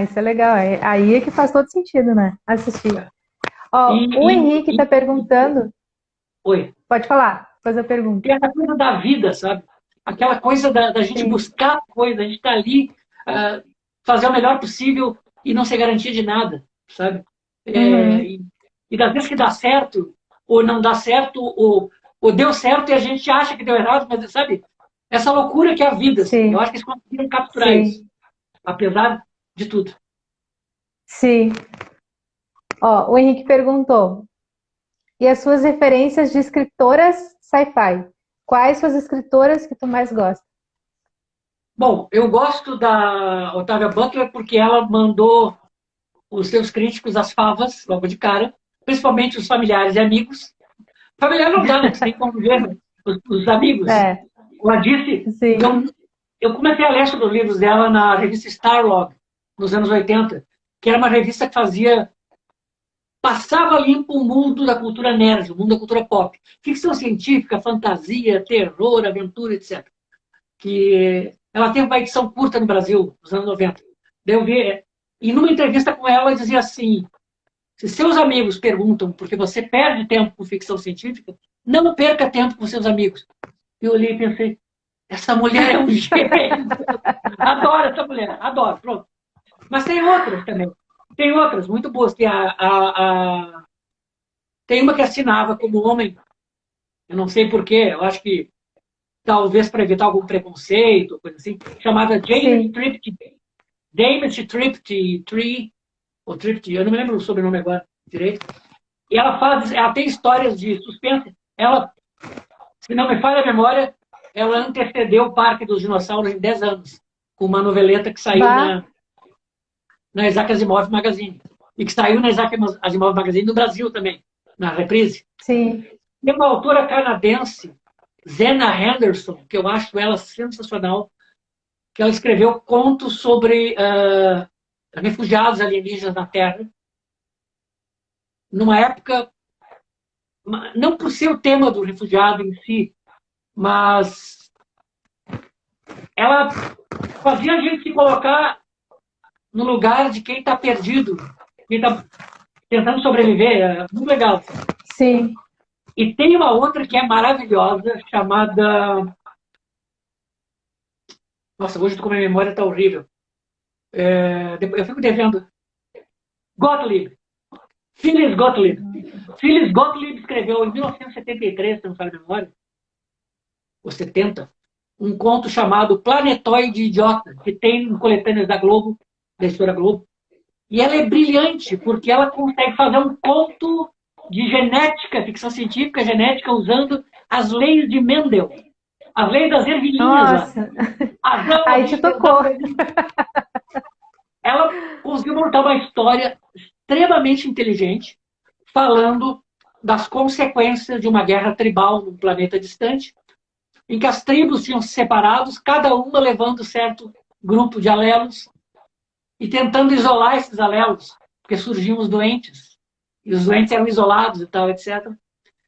Isso é legal. Aí é que faz todo sentido, né? Assistir. O Henrique está perguntando. Oi. Pode falar, fazer a pergunta. Tem essa coisa da vida, sabe? Aquela coisa da gente buscar coisa, a gente tá ali, fazer o melhor possível e não ser garantia de nada, sabe? E das vezes que dá certo, ou não dá certo, ou deu certo e a gente acha que deu errado, mas sabe? Essa loucura que é a vida. Assim, eu acho que eles conseguiram capturar isso, apesar de tudo. Sim. O Henrique perguntou: e as suas referências de escritoras sci-fi? Quais suas escritoras que tu mais gosta? Bom, eu gosto da Octavia Butler porque ela mandou os seus críticos às favas, logo de cara, principalmente os familiares e amigos. Familiar não dá, né? Você tem que conviver os amigos. Ela disse... Eu comecei a ler sobre os livros dela na revista Starlog, nos anos 80, que era uma revista que passava limpo o mundo da cultura nerd, o mundo da cultura pop. Ficção científica, fantasia, terror, aventura, etc. Que ela teve uma edição curta no Brasil, nos anos 90. E numa entrevista com ela, dizia assim: se seus amigos perguntam por que você perde tempo com ficção científica, não perca tempo com seus amigos. Eu olhei e pensei, essa mulher é um gênio. Adoro essa mulher, adoro, pronto. Mas tem outras também. Tem outras muito boas. Tem tem uma que assinava como homem, eu não sei porquê, eu acho que talvez para evitar algum preconceito, coisa assim, chamada James Tripty, ou Tripty, eu não me lembro o sobrenome agora direito. E ela tem histórias de suspense. Ela, se não me falha a memória, ela antecedeu o Parque dos Dinossauros em 10 anos, com uma noveleta que saiu na Isaac Asimov Magazine. E que saiu na Isaac Asimov Magazine no Brasil também, na reprise. Sim. Tem uma autora canadense, Zena Henderson, que eu acho ela sensacional, que ela escreveu contos sobre refugiados alienígenas na Terra, numa época, não por ser o tema do refugiado em si, mas ela fazia a gente se colocar no lugar de quem está perdido, quem está tentando sobreviver. É muito legal. Sim. E tem uma outra que é maravilhosa, chamada... Nossa, hoje com a minha memória está horrível. Eu fico devendo. Gottlieb. Phyllis Gottlieb. Phyllis Gottlieb escreveu em 1973, se não falo a memória, ou 70, um conto chamado Planetoide Idiota, que tem em coletâneas da Globo, da editora Globo. E ela é brilhante, porque ela consegue fazer um conto de genética, ficção científica, genética, usando as leis de Mendel. As leis das ervilhinhas. Nossa! Aí te tocou. Ela conseguiu montar uma história extremamente inteligente, falando das consequências de uma guerra tribal num planeta distante, em que as tribos tinham se separado, cada uma levando certo grupo de alelos e tentando isolar esses alelos, porque surgiam os doentes, e os doentes eram isolados e tal, etc.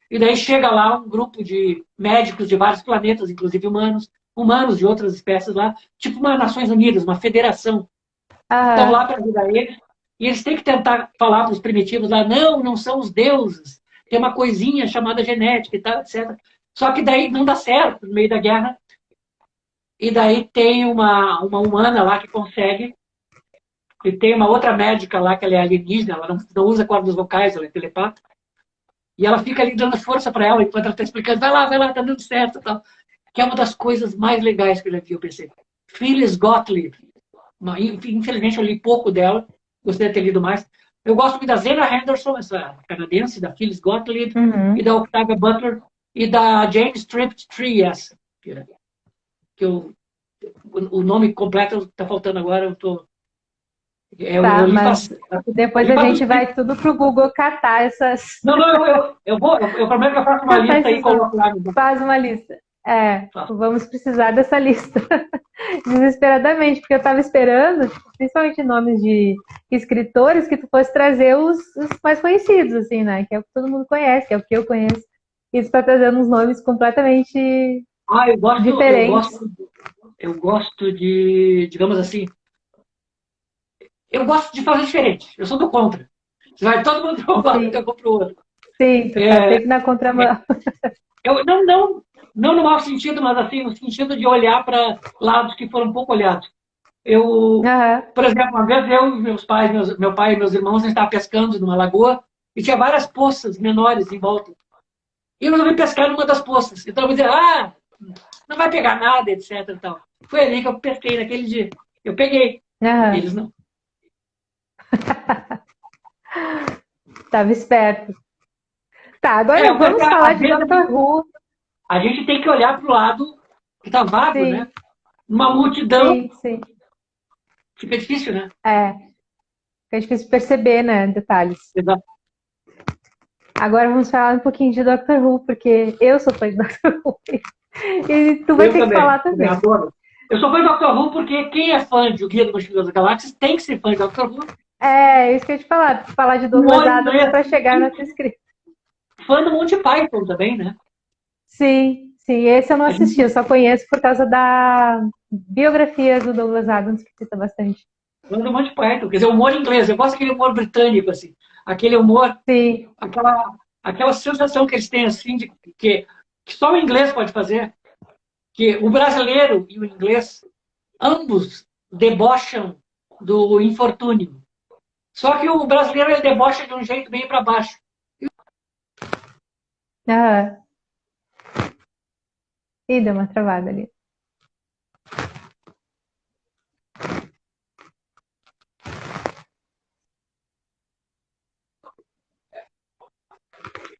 e daí chega lá um grupo de médicos de vários planetas, inclusive humanos de outras espécies lá, tipo uma Nações Unidas, uma federação, estão Aham. lá para ajudar eles, e eles têm que tentar falar para os primitivos lá, não, não são os deuses, tem uma coisinha chamada genética e tal, etc. Só que daí não dá certo no meio da guerra, e daí tem uma humana lá que consegue, e tem uma outra médica lá que ela é alienígena, ela não usa cordas vocais, ela é telepata, e ela fica ali dando força para ela enquanto ela está explicando, vai lá, tá dando certo, tal. Que é uma das coisas mais legais que eu já vi, eu pensei. Phyllis Gottlieb. Infelizmente eu li pouco dela, gostaria de ter lido mais. Eu gosto muito da Zena Henderson, essa canadense, da Phyllis Gottlieb, e Uhum. da Octavia Butler, e da Jane Stripped Tree, essa. Que eu, o nome completo está faltando agora, eu Tá, li mas faz, depois li a faz uns gente tempos. vai tudo pro Google catar essas. Não, não, eu prometo que eu faço uma Catar lista aí e esses nomes. coloco lá no. Faz uma lista. É, Tá. vamos precisar dessa lista. Desesperadamente, porque eu estava esperando, tipo, principalmente nomes de escritores, que tu fosse trazer os mais conhecidos, assim, né? Que é o que todo mundo conhece, que é o que eu conheço. E tu está trazendo uns nomes completamente Ah, diferentes. eu gosto de, digamos assim, eu gosto de fazer diferente. Eu sou do contra. Vai todo mundo para um lado, Sim, então eu vou para o outro. sim, tu tá É, sempre na contramão. eu não no mau sentido, mas assim, no sentido de olhar para lados que foram pouco olhados. Eu, Aham, por exemplo, uma vez eu, meus pais, meu pai e meus irmãos, a gente estava pescando numa lagoa e tinha várias poças menores em volta. E eu resolvi pescar numa das poças. Então eu vou dizer, não vai pegar nada, etc. Então, foi ali que eu pesquei naquele dia. Eu peguei, aham. eles não. Tava esperto. Tá, agora É, vamos falar às de vezes Doctor Who. a gente tem que olhar para o lado que está vago, né? Sim, Numa multidão sim, sim. fica difícil, né? É, é difícil perceber, né, detalhes. Exato. Agora vamos falar um pouquinho de Doctor Who, porque eu sou fã de Doctor Who. E tu vai Eu ter que também, falar também. adoro. Eu sou fã de Doctor Who porque quem é fã de O Guia do Mochileiro das Galáxias tem que ser fã de Doctor Who. É, isso que eu ia te falar. Falar de Douglas Humor Adams inglês. para chegar na E tua escrita. fã do Monty Python também, né? Sim, sim. Esse eu não A assisti, eu gente só conheço por causa da biografia do Douglas Adams, que cita bastante. fã do Monty Python. Quer dizer, humor inglês. Eu gosto daquele humor britânico, assim. Aquele humor, Sim, aquela sensação que eles têm, assim, de que só o inglês pode fazer. Que o brasileiro e o inglês, ambos debocham do infortúnio. Só que o brasileiro ele debocha de um jeito meio para baixo. aham. Ih, deu uma travada ali.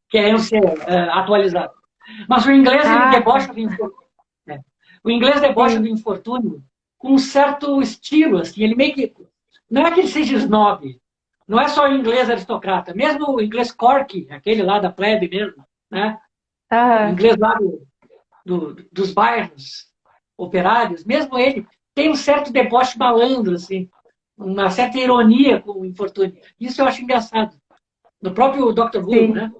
Querendo ser atualizado. Mas o inglês ele Ah, tá. debocha do infortúnio. Né? O inglês debocha do Sim. infortúnio com um certo estilo, assim, ele meio que não é que ele seja snob, não é só o inglês aristocrata, mesmo o inglês corky, aquele lá da plebe mesmo, né? O Aham. inglês lá dos bairros operários, mesmo ele tem um certo deboche malandro, assim, uma certa ironia com o infortúnio. Isso eu acho engraçado. No próprio Doctor Who, Sim. né?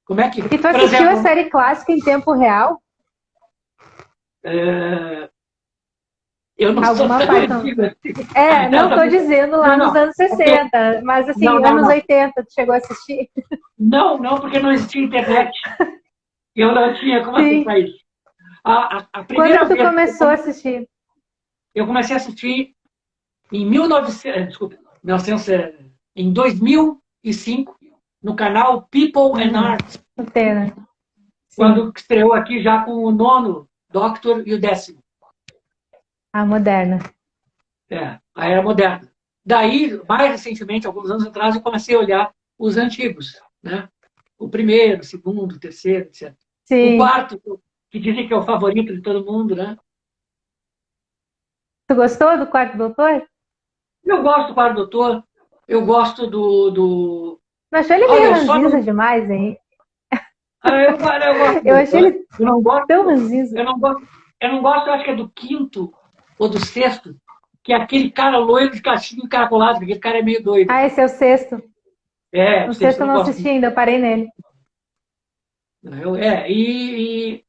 Como é que, E tu por assistiu a exemplo, série clássica em tempo real? é, eu não sou Alguma tão parte? Não, antigo assim. é, Não, não tô dizendo não, lá nos não. anos Porque, 60, mas não, assim, não, anos não. 80, tu chegou a assistir? Não, porque não existia internet. Eu não tinha como Sim. acessar isso. A Quando que primeira tu vez que começou a assistir? eu comecei a assistir em 1900, desculpa, 1900, em 2005, no canal People and Art, Pena. Sim. quando estreou aqui já com o nono Doctor e o 10º. A moderna. A Era Moderna. Daí, mais recentemente, alguns anos atrás, eu comecei a olhar os antigos, né? O primeiro, o segundo, o terceiro, etc. O Sim. quarto, que dizem que é o favorito de todo mundo, né? Tu gostou do Quarto Doutor? Eu gosto do Quarto Doutor, eu gosto Não achei ele Olha, meio eu só ranzinza não. demais, hein? Eu gosto do Eu achei Doutor. ele Eu não tão gosto, ranzinza. eu não gosto, eu acho que é do quinto ou do sexto, que é aquele cara loiro de cachinho encaracolado, porque aquele cara é meio doido. Ah, esse é o sexto. É, O o sexto sexto eu eu não não gosto assisti muito. ainda, eu parei nele. E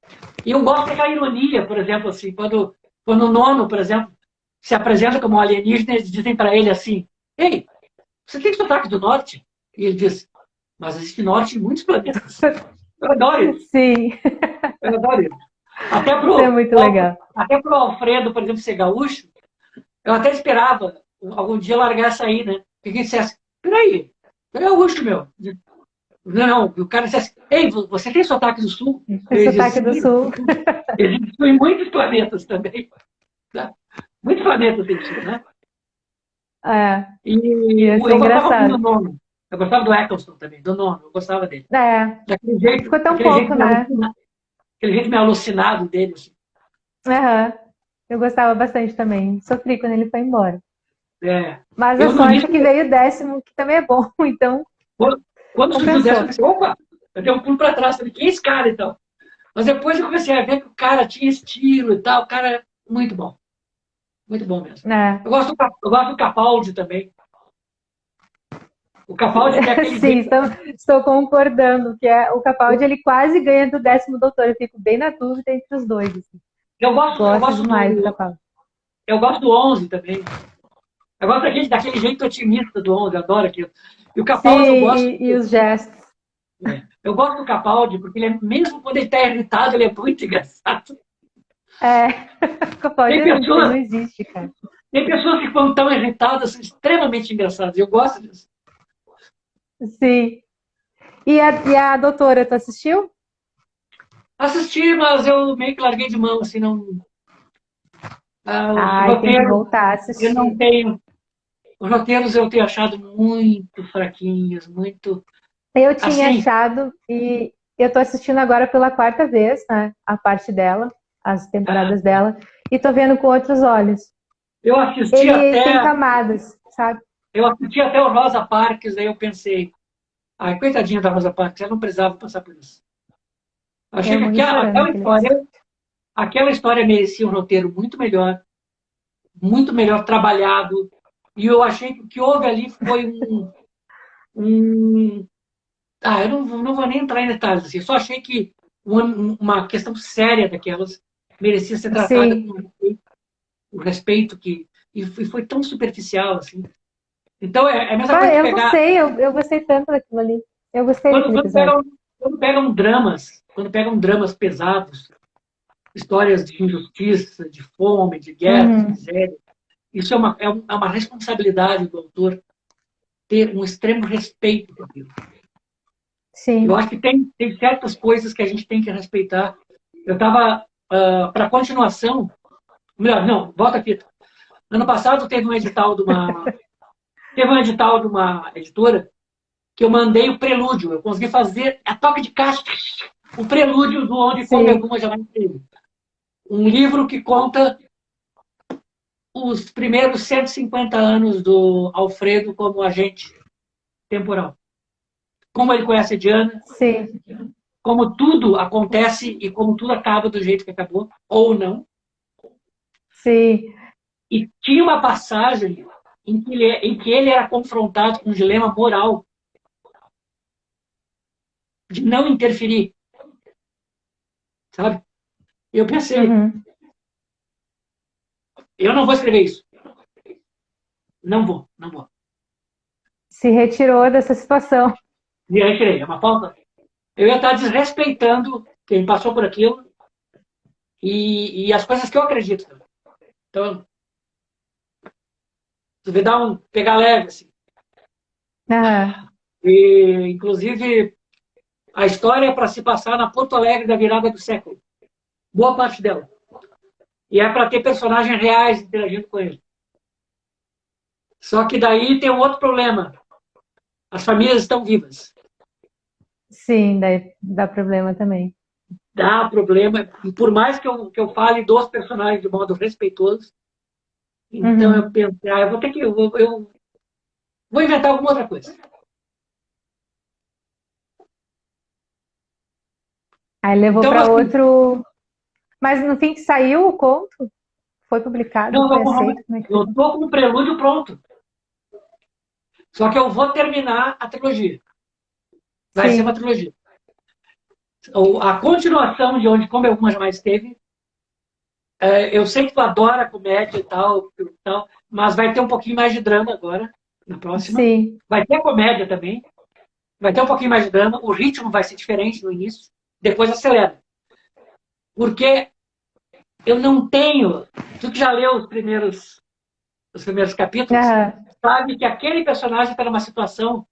eu gosto daquela ironia, por exemplo, assim, quando o nono, por exemplo, se apresenta como um alienígena, eles dizem para ele assim: Ei, você tem sotaque do norte? E ele diz: Mas existe norte em muitos planetas. Eu adoro isso. Sim, Eu adoro isso. Até isso é muito legal. pro Alfredo, por exemplo, ser gaúcho, eu até esperava algum dia largar essa aí, né? Que quem dissesse: Peraí, tu é gaúcho, meu. Não, o cara dissesse: Ei, você tem sotaque do sul? O Eu disse: sotaque do Sim, sul. existe em muitos planetas também. Tá? Muitos planetas existe, né? É, E ia ser eu gostava muito do engraçado. nono. Eu gostava do Eccleston também, do nono. Eu gostava dele. É, ficou tão Daquele jeito pouco, meio né? alucinado, aquele jeito meio alucinado dele. Assim. Aham. Eu gostava bastante também. Sofri quando ele foi embora. É. Mas a Eu, no sorte é início, que veio o décimo, que também é bom, então quando surgiu o décimo, eu compensou. pensei, opa, eu dei um pulo para trás. Falei, quem é esse cara, então? Mas depois eu comecei a ver que o cara tinha estilo e tal. O cara era muito bom. Muito bom mesmo. É. Eu gosto do Capaldi também. O Capaldi tem aquele Sim, jeito. então, estou concordando que o Capaldi ele quase ganha do décimo doutor. Eu fico bem na dúvida entre os dois. Assim. Eu Gosto gosto demais do do, Capaldi. eu gosto do 11 também. Eu gosto daquele jeito otimista do 11, eu adoro aquilo. E o Sim, Capaldi eu gosto. e os gestos. Eu gosto do Capaldi porque mesmo quando ele está irritado, ele é muito engraçado. É, o Capaldi Tem não pessoas, existe, cara. tem pessoas que quando estão irritadas são extremamente engraçadas. Eu gosto disso. Sim. E a doutora, tu assistiu? Assisti, mas eu meio que larguei de mão, assim, não. Os Ai, tem que roteiros, voltar a eu não assistir. tenho. Os roteiros eu tenho achado muito fraquinhos, muito. Eu tinha Assim, achado, e eu tô assistindo agora pela quarta vez, né? A parte dela, as ah, temporadas dela, e tô vendo com outros olhos. eu assisti Ele tem até. camadas, sabe? Eu assisti até o Rosa Parks, daí eu pensei, ai, coitadinha da Rosa Parks, ela não precisava passar por isso. É Achei que muito chorando aquele episódio. aquela história merecia um roteiro muito melhor trabalhado. E eu achei que o que houve ali foi um eu não vou nem entrar em detalhes. Assim, eu só achei que uma questão séria daquelas merecia ser tratada Sim. com o respeito que. E foi tão superficial, assim. Então, é a mesma Ah, coisa que eu não pegar. sei, eu gostei tanto daquilo ali. Eu gostei Quando, daquele quando, episódio. pegam, quando pegam dramas pesados, histórias de injustiça, de fome, de guerra, de Uhum. miséria, isso é uma responsabilidade do autor ter um extremo respeito por aquilo. Eu Sim. acho que tem certas coisas que a gente tem que respeitar. Eu estava, para continuação, melhor, não, volta aqui. Ano passado teve um edital de uma editora que eu mandei o prelúdio. Eu consegui fazer a toque de caixa, o prelúdio do Onde Come Sim. Alguma Jamais Teve. Um livro que conta os primeiros 150 anos do Alfredo como agente temporal. Como ele conhece a Diana, Sim. como tudo acontece e como tudo acaba do jeito que acabou, ou não. Sim. E tinha uma passagem em que ele era confrontado com um dilema moral de não interferir, sabe? Eu pensei, Uhum. eu não vou escrever isso. Não vou, não vou. Se retirou dessa situação. E aí tirei, é uma falta. Eu ia estar desrespeitando quem passou por aquilo e as coisas que eu acredito. Então, você dar pegar leve, assim. Aham. E, inclusive, a história é para se passar na Porto Alegre da virada do século. Boa parte dela. E é para ter personagens reais interagindo com ele. Só que daí tem um outro problema. As famílias estão vivas. Sim, daí dá problema também. Dá problema. E por mais que eu fale dos personagens de modo respeitoso, então eu Uhum. pensei, eu vou ter que. Eu vou inventar alguma outra coisa. Aí levou Então, para assim, outro. Mas no fim que saiu o conto? Foi publicado? não, Foi aceito? Como é que eu ficou? estou com o prelúdio pronto. Só que eu vou terminar a trilogia. Vai ser uma Sim. trilogia. A continuação de Onde Come Alguma Jamais Esteve. Eu sei que tu adora comédia e tal, mas vai ter um pouquinho mais de drama agora, na próxima. Sim. Vai ter comédia também. Vai ter um pouquinho mais de drama. O ritmo vai ser diferente no início. Depois acelera. Porque eu não tenho... Tu que já leu os primeiros capítulos, sabe que aquele personagem está numa situação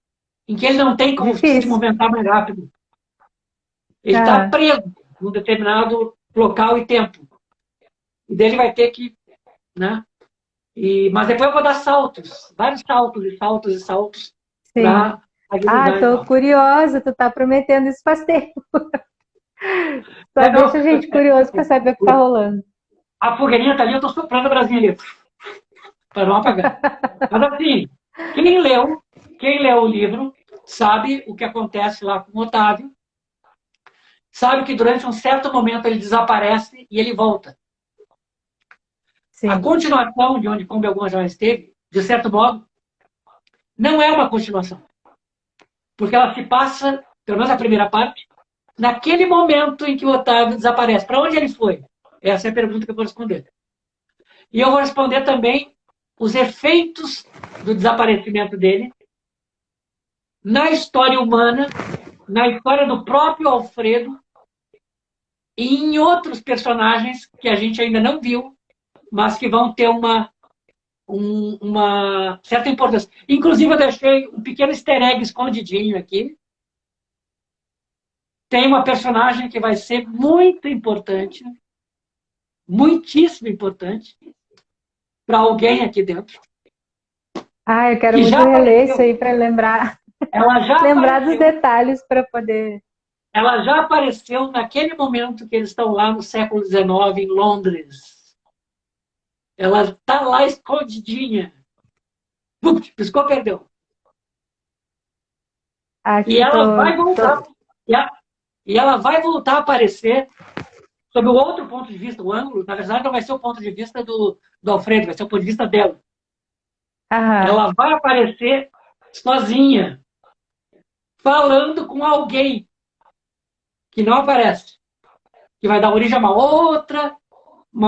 em que ele não tem como se movimentar mais rápido. Ele está preso num determinado local e tempo. E daí ele vai ter que... Né? Mas depois eu vou dar saltos. Vários saltos e saltos e saltos. Para agilizar. Tô curiosa. Tu tá prometendo isso faz tempo. Só deixa a gente curioso para saber o que tá rolando. A fogueirinha tá ali, eu tô soprando a brasinha ali. Para não apagar. Mas assim, quem leu o livro sabe o que acontece lá com o Otávio. Sabe que durante um certo momento ele desaparece e ele volta. Sim. A continuação de Onde Come Alguma Já Esteve, de certo modo, não é uma continuação. Porque ela se passa, pelo menos a primeira parte, naquele momento em que o Otávio desaparece. Para onde ele foi? Essa é a pergunta que eu vou responder. E eu vou responder também os efeitos do desaparecimento dele na história humana, na história do próprio Alfredo e em outros personagens que a gente ainda não viu, mas que vão ter uma certa importância. Inclusive, eu deixei um pequeno easter egg escondidinho aqui. Tem uma personagem que vai ser muito importante, muitíssimo importante, para alguém aqui dentro. Eu quero muito reler isso aí para lembrar. Lembrar dos detalhes para poder... Ela já apareceu naquele momento que eles estão lá no século XIX, em Londres. Ela está lá escondidinha. Piscou, perdeu. E ela vai voltar. E ela vai voltar a aparecer sob o outro ponto de vista, o ângulo. Na verdade, não vai ser o ponto de vista do Alfredo, vai ser o ponto de vista dela. Ela vai aparecer sozinha, falando com alguém que não aparece, que vai dar origem a uma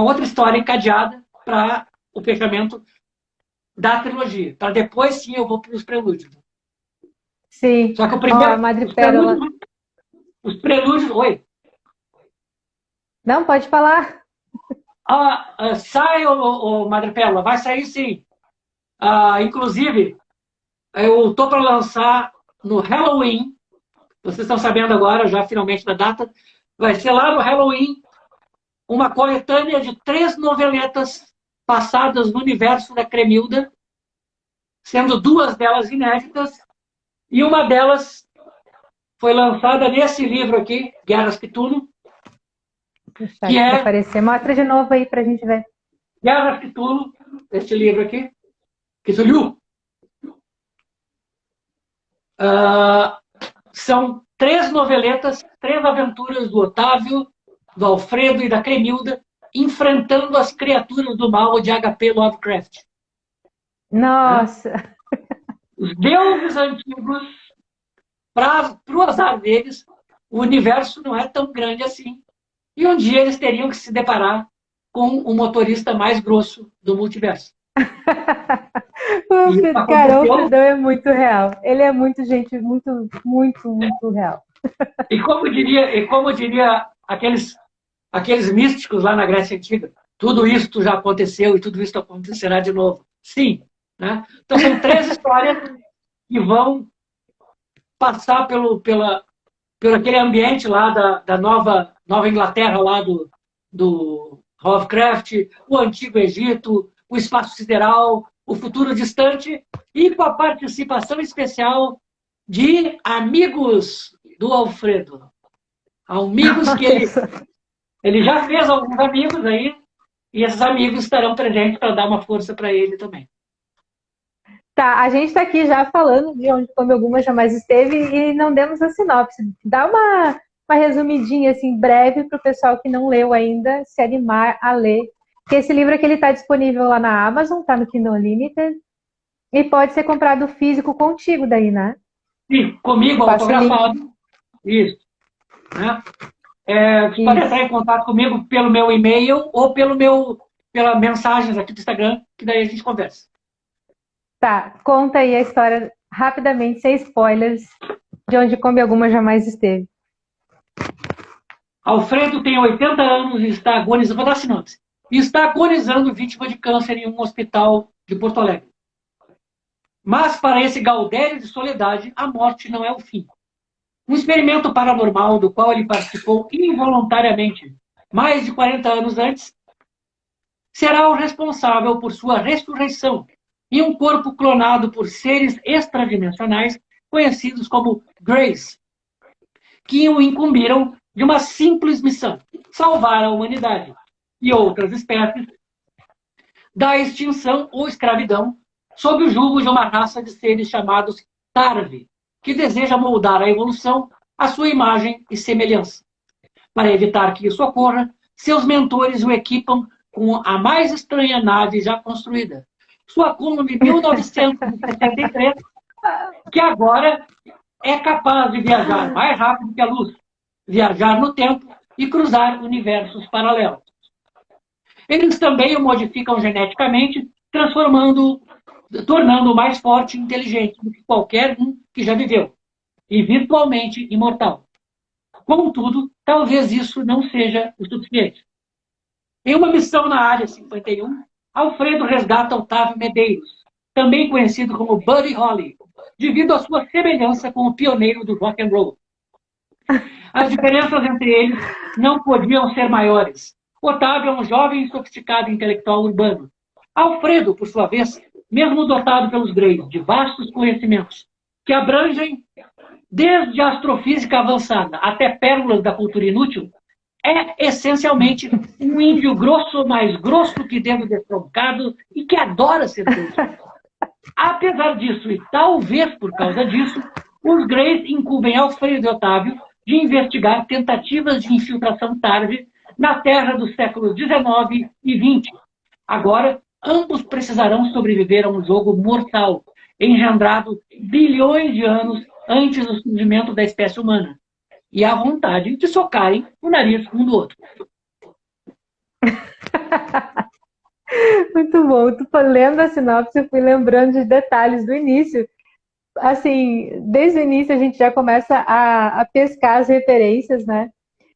outra história encadeada para o fechamento da trilogia. Para depois, sim, eu vou para os prelúdios. Sim. Só que o primeiro... a Madrepérola... Os prelúdios... Oi? Não, pode falar. Sai, Madrepérola. Vai sair, sim. Inclusive, eu estou para lançar no Halloween. Vocês estão sabendo agora, já finalmente da data. Vai ser lá no Halloween uma coletânea de 3 noveletas passadas no universo da Cremilda, sendo 2 delas inéditas, e uma delas foi lançada nesse livro aqui, Guerras Cthulhu, que é... aparecer. Mostra de novo aí pra gente ver. Guerras Cthulhu, este livro aqui, Cthulhu. São 3 noveletas, 3 aventuras do Otávio, do Alfredo e da Cremilda, enfrentando as criaturas do mal de H.P. Lovecraft. Nossa! Os deuses antigos, para o azar deles, o universo não é tão grande assim. E um dia eles teriam que se deparar com o motorista mais grosso do multiverso. Cara, o Alfredão é muito real. Ele é muito gente, muito, muito, muito real. E como diria aqueles místicos lá na Grécia Antiga, tudo isso já aconteceu e tudo isso acontecerá de novo. Sim. Né? Então são 3 histórias que vão passar pelo aquele ambiente lá da Nova Inglaterra, lá do Lovecraft, o Antigo Egito, o espaço sideral, o futuro distante, e com a participação especial de amigos do Alfredo. Amigos que ele já fez alguns amigos aí, e esses amigos estarão presentes para dar uma força para ele também. Tá, a gente está aqui já falando de Onde Come Alguma Jamais Esteve e não demos a sinopse. Dá uma resumidinha, assim, breve para o pessoal que não leu ainda se animar a ler. Porque esse livro aqui está disponível lá na Amazon, está no Kindle Unlimited, e pode ser comprado físico contigo daí, né? Sim, comigo, autografado. Isso. né? Você pode entrar em contato comigo pelo meu e-mail ou pela mensagens aqui do Instagram, que daí a gente conversa. Tá, conta aí a história rapidamente, sem spoilers, de Onde Come Alguma Jamais Esteve. Alfredo tem 80 anos e está agonizando, vou dar sinopse, e está agonizando vítima de câncer em um hospital de Porto Alegre. Mas para esse Gaudério de soledade, a morte não é o fim. Um experimento paranormal do qual ele participou involuntariamente mais de 40 anos antes será o responsável por sua ressurreição em um corpo clonado por seres extradimensionais conhecidos como Greys, que o incumbiram de uma simples missão: salvar a humanidade e outras espécies da extinção ou escravidão sob o jugo de uma raça de seres chamados Tarve, que deseja moldar a evolução à sua imagem e semelhança. Para evitar que isso ocorra, seus mentores o equipam com a mais estranha nave já construída, sua Kombi 1963, que agora é capaz de viajar mais rápido que a luz, viajar no tempo e cruzar universos paralelos. Eles também o modificam geneticamente, tornando-o mais forte e inteligente do que qualquer um que já viveu, e virtualmente imortal. Contudo, talvez isso não seja o suficiente. Em uma missão na Área 51, Alfredo resgata Otávio Medeiros, também conhecido como Buddy Holly, devido à sua semelhança com o pioneiro do rock and roll. As diferenças entre eles não podiam ser maiores. Otávio é um jovem e sofisticado intelectual urbano. Alfredo, por sua vez, mesmo dotado pelos Greys de vastos conhecimentos, que abrangem desde a astrofísica avançada até pérolas da cultura inútil, é essencialmente um índio grosso, mais grosso que dedo destroncado e que adora ser grosso. Apesar disso, e talvez por causa disso, os Greys incumbem Alfredo e Otávio de investigar tentativas de infiltração tarde na Terra dos séculos XIX e XX. Agora, ambos precisarão sobreviver a um jogo mortal, engendrado bilhões de anos antes do surgimento da espécie humana, e a vontade de socarem o nariz um do outro. Muito bom. Tu foi lendo a sinopse, eu fui lembrando de detalhes do início. Assim, desde o início a gente já começa a pescar as referências, né?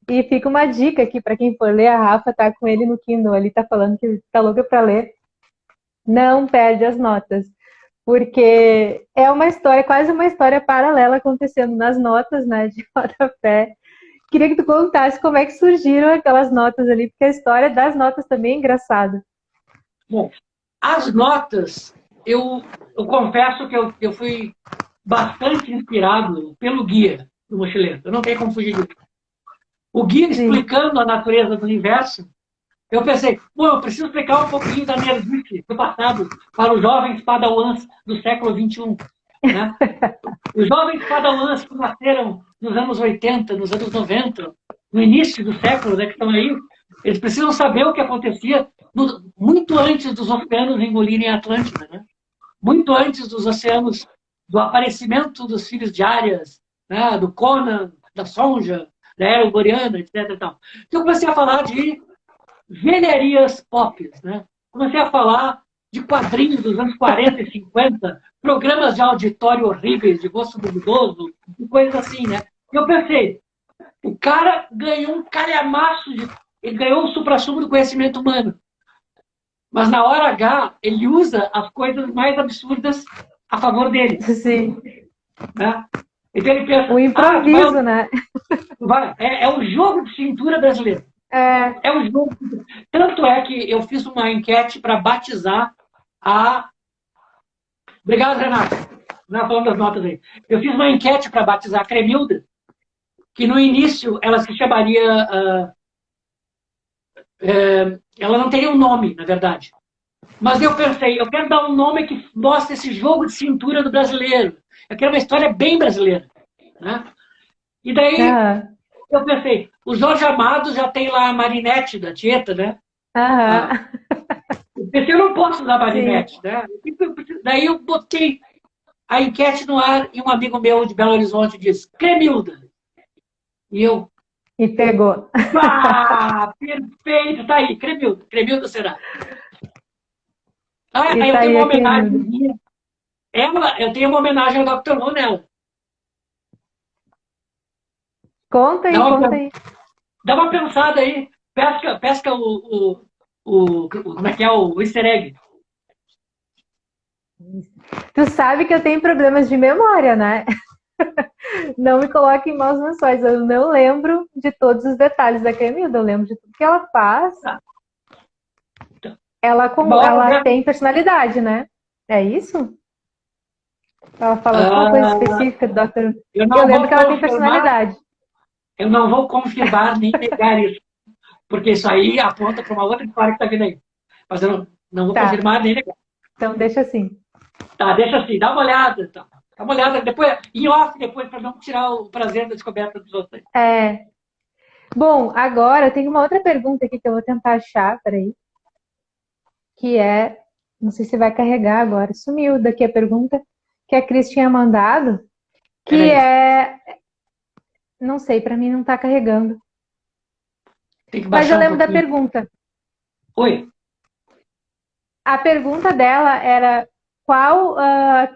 E fica uma dica aqui para quem for ler, a Rafa tá com ele no Kindle, ele tá falando que tá louca para ler. Não perde as notas, porque é uma história, quase uma história paralela acontecendo nas notas, né, de rodapé. Queria que tu contasse como é que surgiram aquelas notas ali, porque a história das notas também é engraçada. Bom, as notas, eu confesso que eu fui bastante inspirado pelo guia do mochileiro. Eu não tenho como fugir disso. O guia explicando a natureza do universo, eu pensei, eu preciso explicar um pouquinho da nerdice do passado para os jovens padawans do século XXI. Né? Os jovens padawans que nasceram nos anos 80, nos anos 90, no início do século, né, que estão aí, eles precisam saber o que acontecia muito antes dos oceanos engolirem a Atlântida, né? Muito antes dos oceanos, do aparecimento dos filhos de Arias, né, do Conan, da Sonja, da Era Boreana, etc. Então eu comecei a falar de velharias pop, né? Comecei a falar de quadrinhos dos anos 40 e 50, programas de auditório horríveis, de gosto duvidoso, e coisas assim, né? E eu pensei, o cara ganhou um calhamaço, ele ganhou o suprassumo do conhecimento humano. Mas na hora H, ele usa as coisas mais absurdas a favor dele. Sim. Né? Então ele pensa... O improviso, né? É o jogo de cintura brasileiro. É um jogo. Tanto é que eu fiz uma enquete para batizar a... Obrigado, Renato. Não falando das notas aí. Eu fiz uma enquete para batizar a Cremilda, que no início ela se chamaria... ela não teria um nome, na verdade. Mas eu pensei, eu quero dar um nome que mostre esse jogo de cintura do brasileiro. Eu quero uma história bem brasileira. Né? E daí... Eu pensei, o Jorge Amado já tem lá a Marinette da Tieta, né? Eu pensei, eu não posso usar Marinette, né? Daí eu botei a enquete no ar e um amigo meu de Belo Horizonte disse, Cremilda. E eu, E pegou. Ah, perfeito, tá aí, Cremildo, Cremildo será. Ah, E eu tá tenho aí uma a Cremilda. homenagem. Eu tenho uma homenagem ao Dr. Who nela. Conta Dá aí, conta uma, aí. dá uma pensada aí. Pesca como é que é o easter egg. Tu sabe que eu tenho problemas de memória, né? Não me coloque em maus lençóis. Eu não lembro de todos os detalhes da Cremilda. Eu lembro de tudo que ela faz. Tá, tá. Uma hora Ela dessa. tem personalidade, né? É isso? Ela fala alguma coisa Ah, específica do Dr. eu Eu não lembro vou que ela tem confirmar, personalidade. eu não vou confirmar nem negar isso, porque isso aí aponta para uma outra história que está vindo aí. Mas eu não vou Tá, confirmar nem negar. então deixa assim. Tá, deixa assim, dá uma olhada. Tá. Dá uma olhada depois, em off depois, para não tirar o prazer da descoberta dos outros. É, bom, agora tem uma outra pergunta aqui que eu vou tentar achar, peraí. Que é, não sei se vai carregar agora, sumiu daqui a pergunta que a Cris tinha mandado, que Peraí, é, não sei, para mim não tá carregando. tem que Mas eu baixar um lembro da pouquinho. pergunta. Oi. A pergunta dela era qual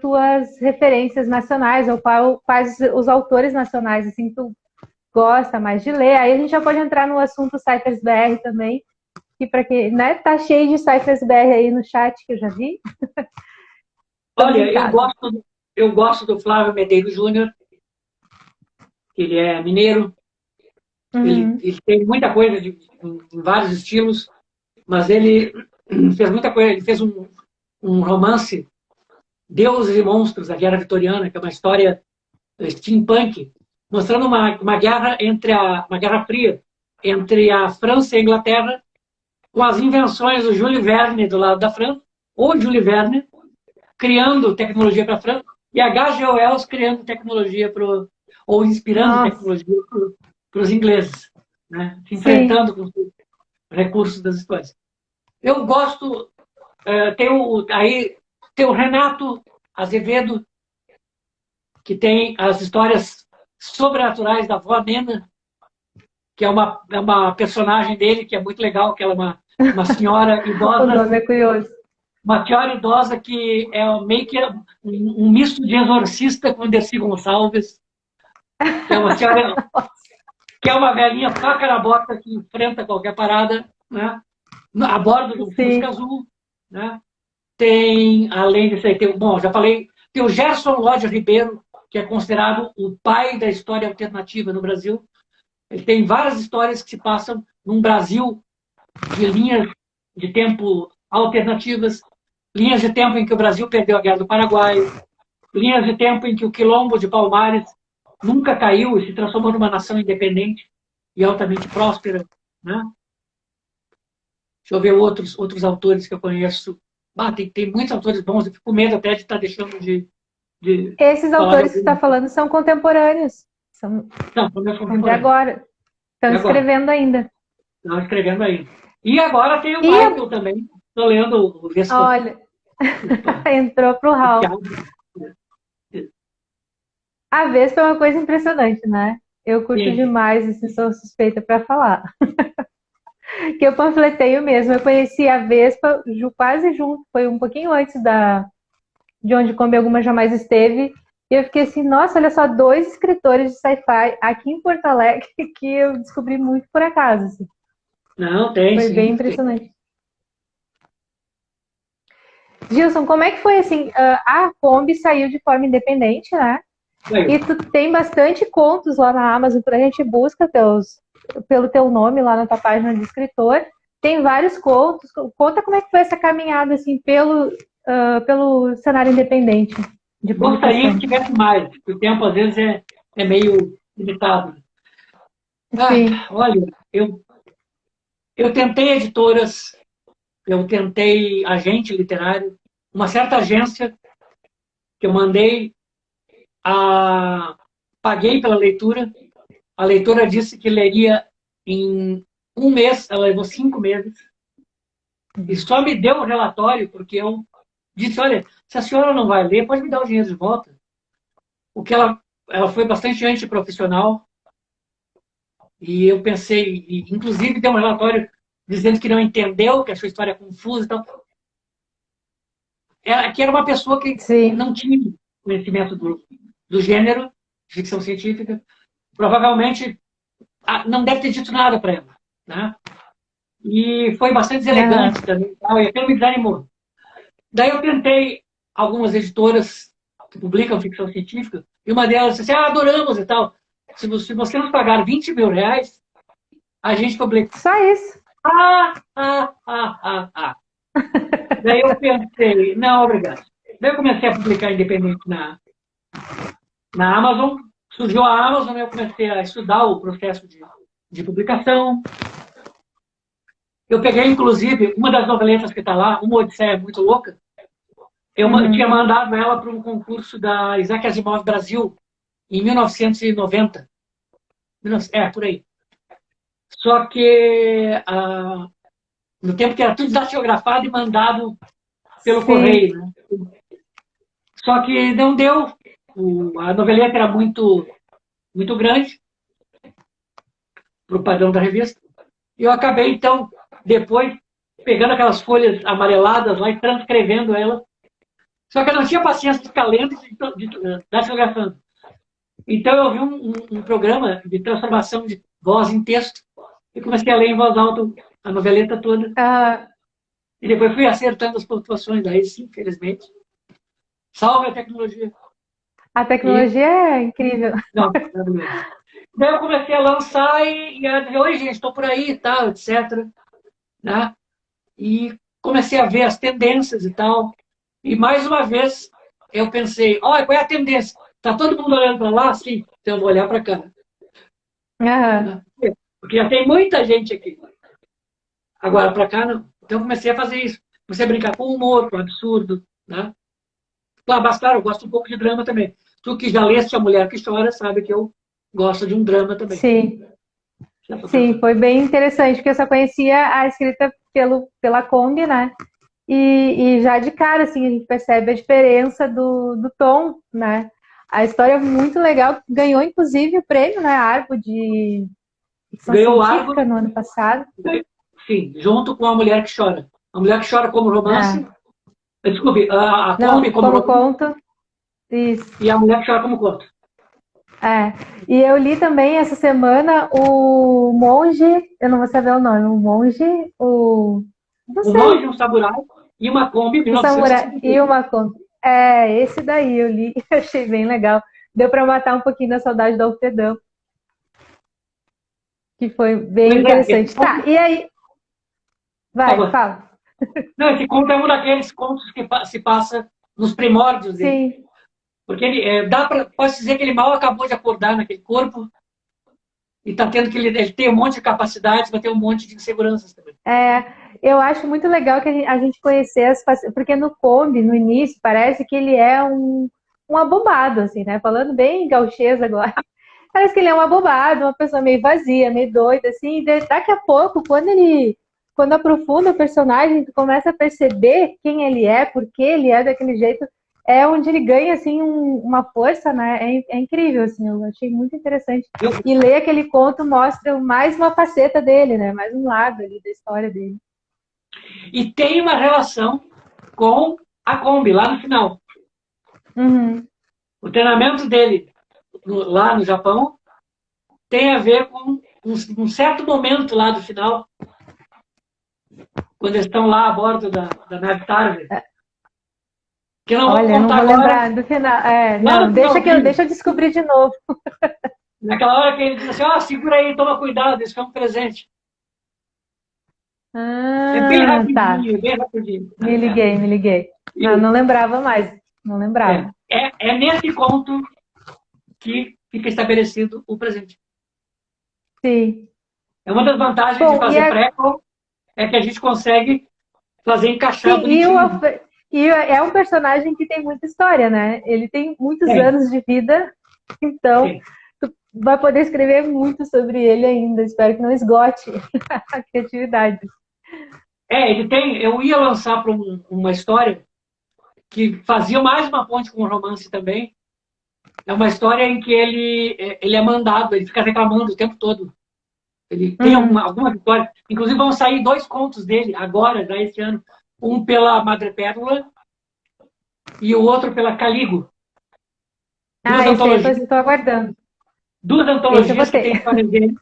tuas referências nacionais ou quais os autores nacionais assim que tu gosta mais de ler. Aí a gente já pode entrar no assunto Cyphers BR também, que para quem, né, tá cheio de Cyphers BR aí no chat que eu já vi. Estamos em Olha, casa. eu gosto do Flávio Medeiros Júnior, ele é mineiro, Uhum. ele tem muita coisa em vários estilos, mas ele fez muita coisa, ele fez um romance, Deuses e Monstros, da Guerra Vitoriana, que é uma história steampunk, mostrando uma guerra uma guerra fria entre a França e a Inglaterra, com as invenções do Júlio Verne do lado da França, ou Júlio Verne criando tecnologia para a França, e H.G. Wells criando tecnologia ou inspirando Nossa, tecnologia para os ingleses, né? Se sim. enfrentando com os recursos das histórias. Eu gosto, aí tem o Renato Azevedo, que tem as histórias sobrenaturais da avó Nena, que é uma personagem dele que é muito legal, que ela é uma senhora O idosa, nome é curioso. uma senhora idosa que é meio que um misto de exorcista com Dercy Gonçalves, que é uma senhora, que é uma velhinha faca na bota que enfrenta qualquer parada, né? A bordo de um Fusca Sim. Azul, né? Tem, além disso aí, bom, já falei, tem o Gerson Lodge Ribeiro, que é considerado o pai da história alternativa no Brasil. Ele tem várias histórias que se passam num Brasil de linhas de tempo alternativas, linhas de tempo em que o Brasil perdeu a Guerra do Paraguai, linhas de tempo em que o Quilombo de Palmares nunca caiu e se transformou numa nação independente e altamente próspera, né? Deixa eu ver outros autores que eu conheço. Tem muitos autores bons, eu fico com medo até de estar deixando de Esses falar de autores que você está algum. falando são contemporâneos. Não, são meus São de contemporâneos. agora. Estão E agora? escrevendo ainda. Estão escrevendo aí. E agora tem o E, Michael também. Estou lendo o olha, Vespa entrou pro hall. Thiago. A Vespa é uma coisa impressionante, né? Eu curto Sim. demais, assim, sou suspeita para falar. Que eu panfleteio mesmo. Eu conheci a Vespa quase junto, foi um pouquinho antes de onde Come Alguma Jamais Esteve. E eu fiquei assim, nossa, olha só, dois escritores de sci-fi aqui em Porto Alegre que eu descobri muito por acaso. Assim. Não, tem Foi bem sim. Tem. impressionante. Gilson, como é que foi assim? A Kombi saiu de forma independente, né? Aí. E tu tem bastante contos lá na Amazon, quando a gente busca pelo teu nome lá na tua página de escritor. Tem vários contos. Conta como é que foi essa caminhada assim pelo cenário independente de Gostaria publicação. que tivesse mais, porque o tempo às vezes é meio limitado. Sim. Olha, eu tentei editoras, eu tentei agente literário, uma certa agência que eu mandei, a, paguei pela leitura, a leitora disse que leria em um mês, ela levou 5 meses, e só me deu o relatório porque eu disse, olha, se a senhora não vai ler, pode me dar o dinheiro de volta. O que ela foi bastante antiprofissional, E eu pensei, inclusive deu um relatório dizendo que não entendeu, que achou a história confusa e tal. Que era uma pessoa que Sim. não tinha conhecimento do gênero, de ficção científica. Provavelmente não deve ter dito nada para ela. Né? E foi bastante deselegante Aham. também. E aquilo me desanimou. Daí eu tentei algumas editoras que publicam ficção científica, e uma delas disse assim, adoramos e tal. Se você nos pagar R$ 20.000, a gente publica. Só isso. Ah, ah, ah, ah, ah. Daí eu pensei, não, obrigado. Daí eu comecei a publicar independente na Amazon. Surgiu a Amazon, eu comecei a estudar o processo de publicação. Eu peguei, inclusive, uma das noveletas que está lá, Uma Odisseia Muito Louca. Eu tinha Uhum. mandado ela para um concurso da Isaac Asimov Brasil, em 1990. Por aí. Só que no tempo que era tudo datilografado e mandado pelo Sim. correio. Né? Só que não deu. A noveleta era muito, muito grande para o padrão da revista. E eu acabei, então, depois, pegando aquelas folhas amareladas lá e transcrevendo ela. Só que eu não tinha paciência de ficar lendo e datilografando. Então eu vi um programa de transformação de voz em texto e comecei a ler em voz alta a noveleta toda. Ah, E depois fui acertando as pontuações daí, sim, infelizmente. Salve a tecnologia. a E, tecnologia é incrível. não, não é. Daí eu comecei a lançar e a dizer, oi gente, estou por aí e tal, etc. Né? E comecei a ver as tendências e tal. E mais uma vez eu pensei, olha, qual é a tendência? Está todo mundo olhando para lá? Sim, então eu vou olhar para cá. Aham. Né? Porque já tem muita gente aqui. Agora para cá, não. Então eu comecei a fazer isso. Comecei a brincar com humor, com absurdo. Né? Mas claro, eu gosto um pouco de drama também. Tu que já leste A Mulher que Chora, sabe que eu gosto de um drama também. Sim. Sim, foi bem interessante, porque eu só conhecia a escrita pela Kombi, né? E já de cara, assim, a gente percebe a diferença do tom, né? A história é muito legal, ganhou inclusive o prêmio, né? Argo de ficção Ganhou o Argo, científica no ano passado. sim, junto com A Mulher que Chora. A Mulher que Chora como romance, Ah, desculpe, a Kombi não, como como romance conto, isso. e A Mulher que Chora como conto. É. E eu li também essa semana o Monge, eu não vou saber o nome, o Monge, não Um Monge, sei, um Samurai e uma Kombi o Samurai e 1933. uma conta. É, esse daí eu li e achei bem legal. Deu para matar um pouquinho da saudade do Alfredão, que foi bem Pois é, esse interessante. Tá, conto, e aí, por vai, favor. fala. Não, esse conto é um daqueles contos que se passa nos primórdios dele. Sim, Porque pode dizer que ele mal acabou de acordar naquele corpo e está tendo que ele tem um monte de capacidades, vai ter um monte de inseguranças também. é, eu acho muito legal que a gente conhecer porque no Kombi, no início, parece que ele é um abobado, assim, né? Falando bem gauchês agora. Parece que ele é um abobado, uma pessoa meio vazia, meio doida, assim. E daqui a pouco, quando aprofunda o personagem, tu começa a perceber quem ele é, por que ele é daquele jeito, é onde ele ganha, assim, uma força, né? É incrível, assim, eu achei muito interessante. Eu, E ler aquele conto mostra mais uma faceta dele, né? Mais um lado ali da história dele. e tem uma relação com a Kombi lá no final. Uhum. O treinamento dele lá no Japão tem a ver com um certo momento lá do final, quando eles estão lá a bordo da nave Tarver. Que eu não vou Olha, eu não contar vou agora. lembrar do final. É, Lá não, no finalzinho, deixa eu descobrir de novo. naquela hora que ele diz assim, segura aí, toma cuidado, isso é um presente. É Ah, tá. bem rapidinho. Me liguei, me liguei. Não, E não lembrava mais. Não lembrava. é nesse conto que fica estabelecido o presente. Sim. É uma das vantagens de Bom, fazer prequel, é que a gente consegue fazer encaixar sim, bonitinho. e é um personagem que tem muita história, né? Ele tem muitos Tem, anos de vida, então tem. tu vai poder escrever muito sobre ele ainda. Espero que não esgote a criatividade. Ele tem. Eu ia lançar para uma história que fazia mais uma ponte com o romance também. É uma história em que ele é mandado, ele fica reclamando o tempo todo. Ele tem alguma história. Inclusive, vão sair 2 contos dele agora, já esse ano. Um pela Madrepérola e o outro pela Caligo. Duas Esse aí antologias, eu estou aguardando. duas Esse eu vou antologias que ter. tem história dele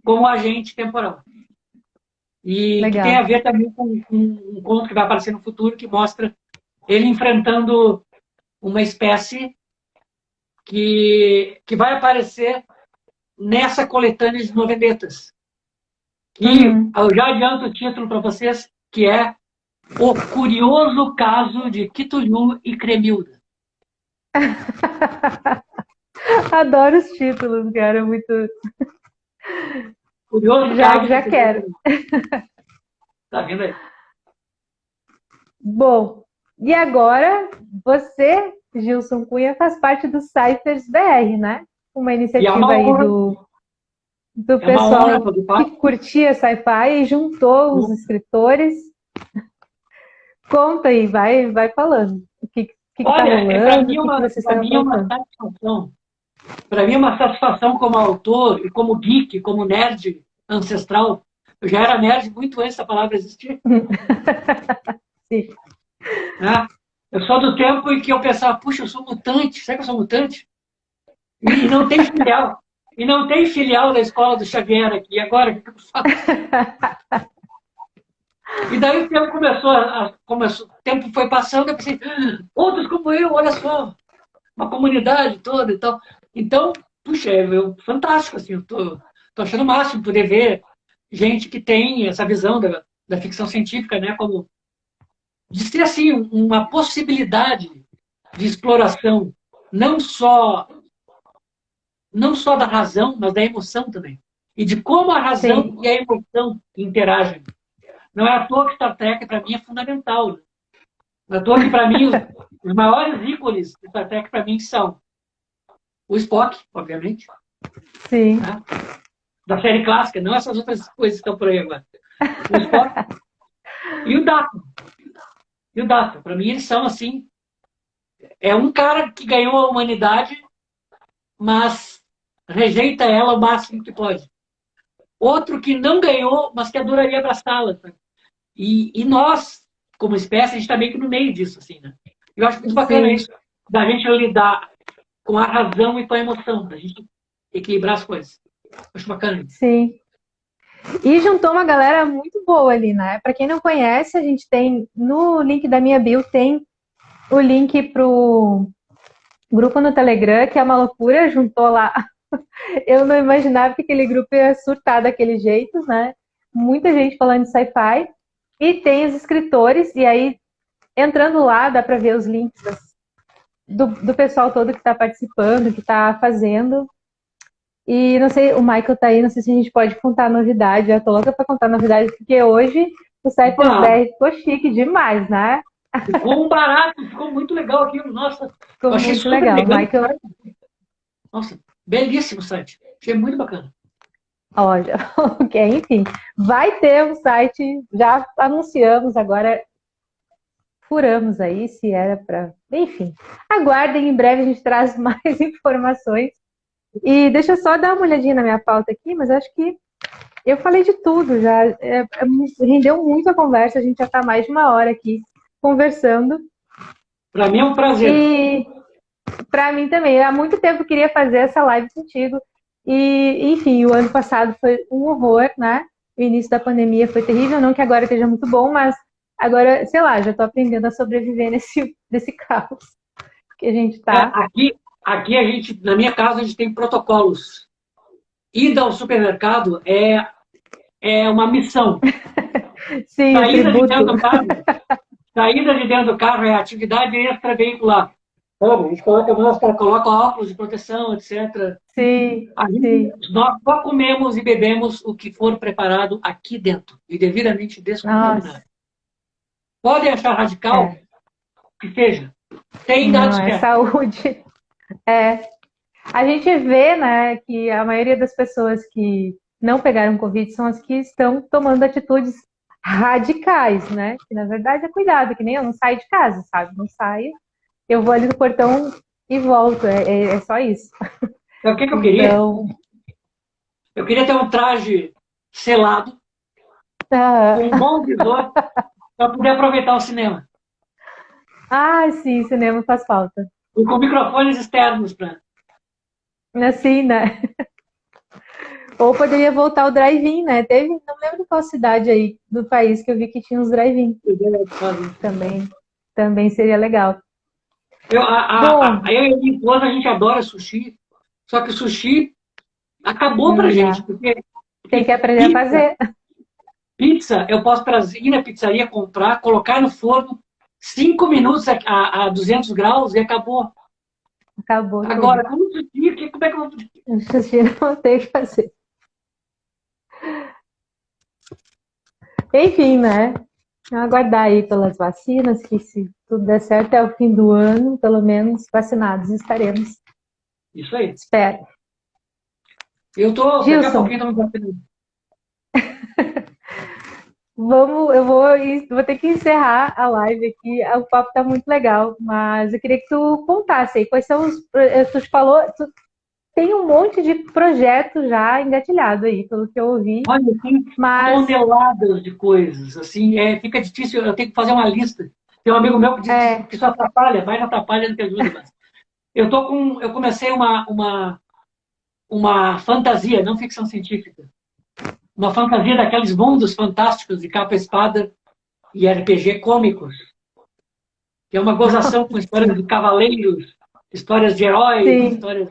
como agente temporal. E que tem a Legal. ver também com um conto que vai aparecer no futuro, que mostra ele enfrentando uma espécie que vai aparecer nessa coletânea de novenetas. E eu já adianto o título para vocês, que é O Curioso Caso de Kitulhu e Cremilda. Adoro os títulos, cara. Muito. Curioso Já, Caso já de quero. Kitulhu. Tá vendo aí? Bom, e agora você, Gilson Cunha, faz parte do Cyphers BR, né? Uma E iniciativa aí do é uma honra pessoal fazer que parte. curtia sci-fi e juntou os escritores. Conta aí, vai falando. O que tá Olha, rolando, o que vocês estão para mim é uma aprontando. satisfação. Para mim é uma satisfação como autor e como geek, como nerd ancestral. Eu já era nerd muito antes da palavra existir. Sim. Né? Eu sou do tempo em que eu pensava, puxa, eu sou mutante. Será que eu sou mutante? E não tem filial. E não tem filial da escola do Xavier aqui. E agora, o que eu faço? E daí o tempo começou, o tempo foi passando, eu pensei, outros como eu, olha só, uma comunidade toda e tal. Então, puxa, fantástico, assim, eu tô achando o máximo poder ver gente que tem essa visão da ficção científica, né, como de ser, assim, uma possibilidade de exploração, não só da razão, mas da emoção também. E de como a razão Sim, e a emoção interagem. Não é à toa que Star Trek, para mim, é fundamental. Né? Não é à toa que, para mim, os maiores ícones de Star Trek, para mim, são o Spock, obviamente, sim. né? Da série clássica, não essas outras coisas que estão por aí agora. O Spock e o Data. E o Data. Para mim, eles são, assim, é um cara que ganhou a humanidade, mas rejeita ela o máximo que pode. Outro que não ganhou, mas que adoraria abraçá-la. Tá? E nós, como espécie, a gente está meio que no meio disso, assim, né? Eu acho muito bacana Sim, isso, da gente lidar com a razão e com a emoção, da gente equilibrar as coisas. Eu acho bacana isso. sim. E juntou uma galera muito boa ali, né? Para quem não conhece, a gente tem no link da minha bio tem o link pro grupo no Telegram, que é uma loucura, juntou lá. Eu não imaginava que aquele grupo ia surtar daquele jeito, né? Muita gente falando de sci-fi. E tem os escritores, e aí, entrando lá, dá para ver os links do pessoal todo que está participando, que está fazendo. E não sei, o Michael tá aí, não sei se a gente pode contar novidade. Eu tô louca pra contar novidade, porque hoje o Cyphers Opa, 10 ficou chique demais, né? ficou um barato, ficou muito legal aquilo. Nossa, eu Ficou achei muito super legal. elegante. Michael, Nossa, belíssimo site. Achei muito bacana. olha, ok, enfim, vai ter um site, já anunciamos, agora furamos aí, se era para. Enfim, aguardem, em breve a gente traz mais informações. E deixa eu só dar uma olhadinha na minha pauta aqui, mas acho que eu falei de tudo já. Rendeu muito a conversa, a gente já está mais de uma hora aqui conversando. Para mim é um prazer. E para mim também, há muito tempo eu queria fazer essa live contigo. E, enfim, o ano passado foi um horror, né? O início da pandemia foi terrível, não que agora esteja muito bom, mas agora, sei lá, já estou aprendendo a sobreviver nesse caos que a gente tá. Aqui a gente, na minha casa, a gente tem protocolos. Ida ao supermercado é uma missão. Sim, o Saída de dentro tributo. do carro, saída de dentro do carro é atividade extraveicular. Sabe? A gente coloca máscara, coloca óculos de proteção, etc. Sim, sim. Nós só comemos e bebemos o que for preparado aqui dentro e devidamente descontaminado. Nossa, Podem achar radical, é. que seja. Tem Não, dados é certos. saúde. É. A gente vê, né, que a maioria das pessoas que não pegaram Covid são as que estão tomando atitudes radicais, né? Que na verdade é cuidado, que nem eu não saio de casa, sabe? Não saio, eu vou ali no portão e volto. É só isso. Então, o que eu queria? Então, Eu queria ter um traje selado, Ah, com um bom visor, para poder aproveitar o cinema. ah, sim, cinema faz falta. E com microfones externos para. Assim, né? Ou poderia voltar o drive-in, né? Teve, não lembro qual cidade aí do país que eu vi que tinha uns drive-in. Também, também seria legal. Bom, Eu e minha esposa, a gente adora sushi, só que sushi acabou pra não gente, dá. Tem que porque aprender a fazer. pizza eu posso trazer, ir na pizzaria, comprar, colocar no forno, 5 minutos a 200 graus e acabou. Acabou tudo. Agora, como sushi, como é que eu vou... O sushi não tem o que fazer. Enfim, né? Aguardar aí pelas vacinas, que se tudo der certo, até o fim do ano, pelo menos, vacinados estaremos. Isso aí. Espero. Daqui a Gilson, pouquinho estamos batendo. vou ter que encerrar a live aqui. O papo tá muito legal, mas eu queria que tu contasse aí quais são os. Tu falou, tu tem um monte de projetos já engatilhado aí, pelo que eu ouvi, Olha, tem mas toneladas de coisas, assim, fica difícil, eu tenho que fazer uma lista. Tem um amigo meu que diz é. que isso atrapalha, mais atrapalha do que ajuda, mas eu comecei uma fantasia, não ficção científica, uma fantasia daqueles mundos fantásticos de capa e espada e RPG cômicos, que é uma gozação com histórias de cavaleiros, histórias de heróis, Sim. histórias...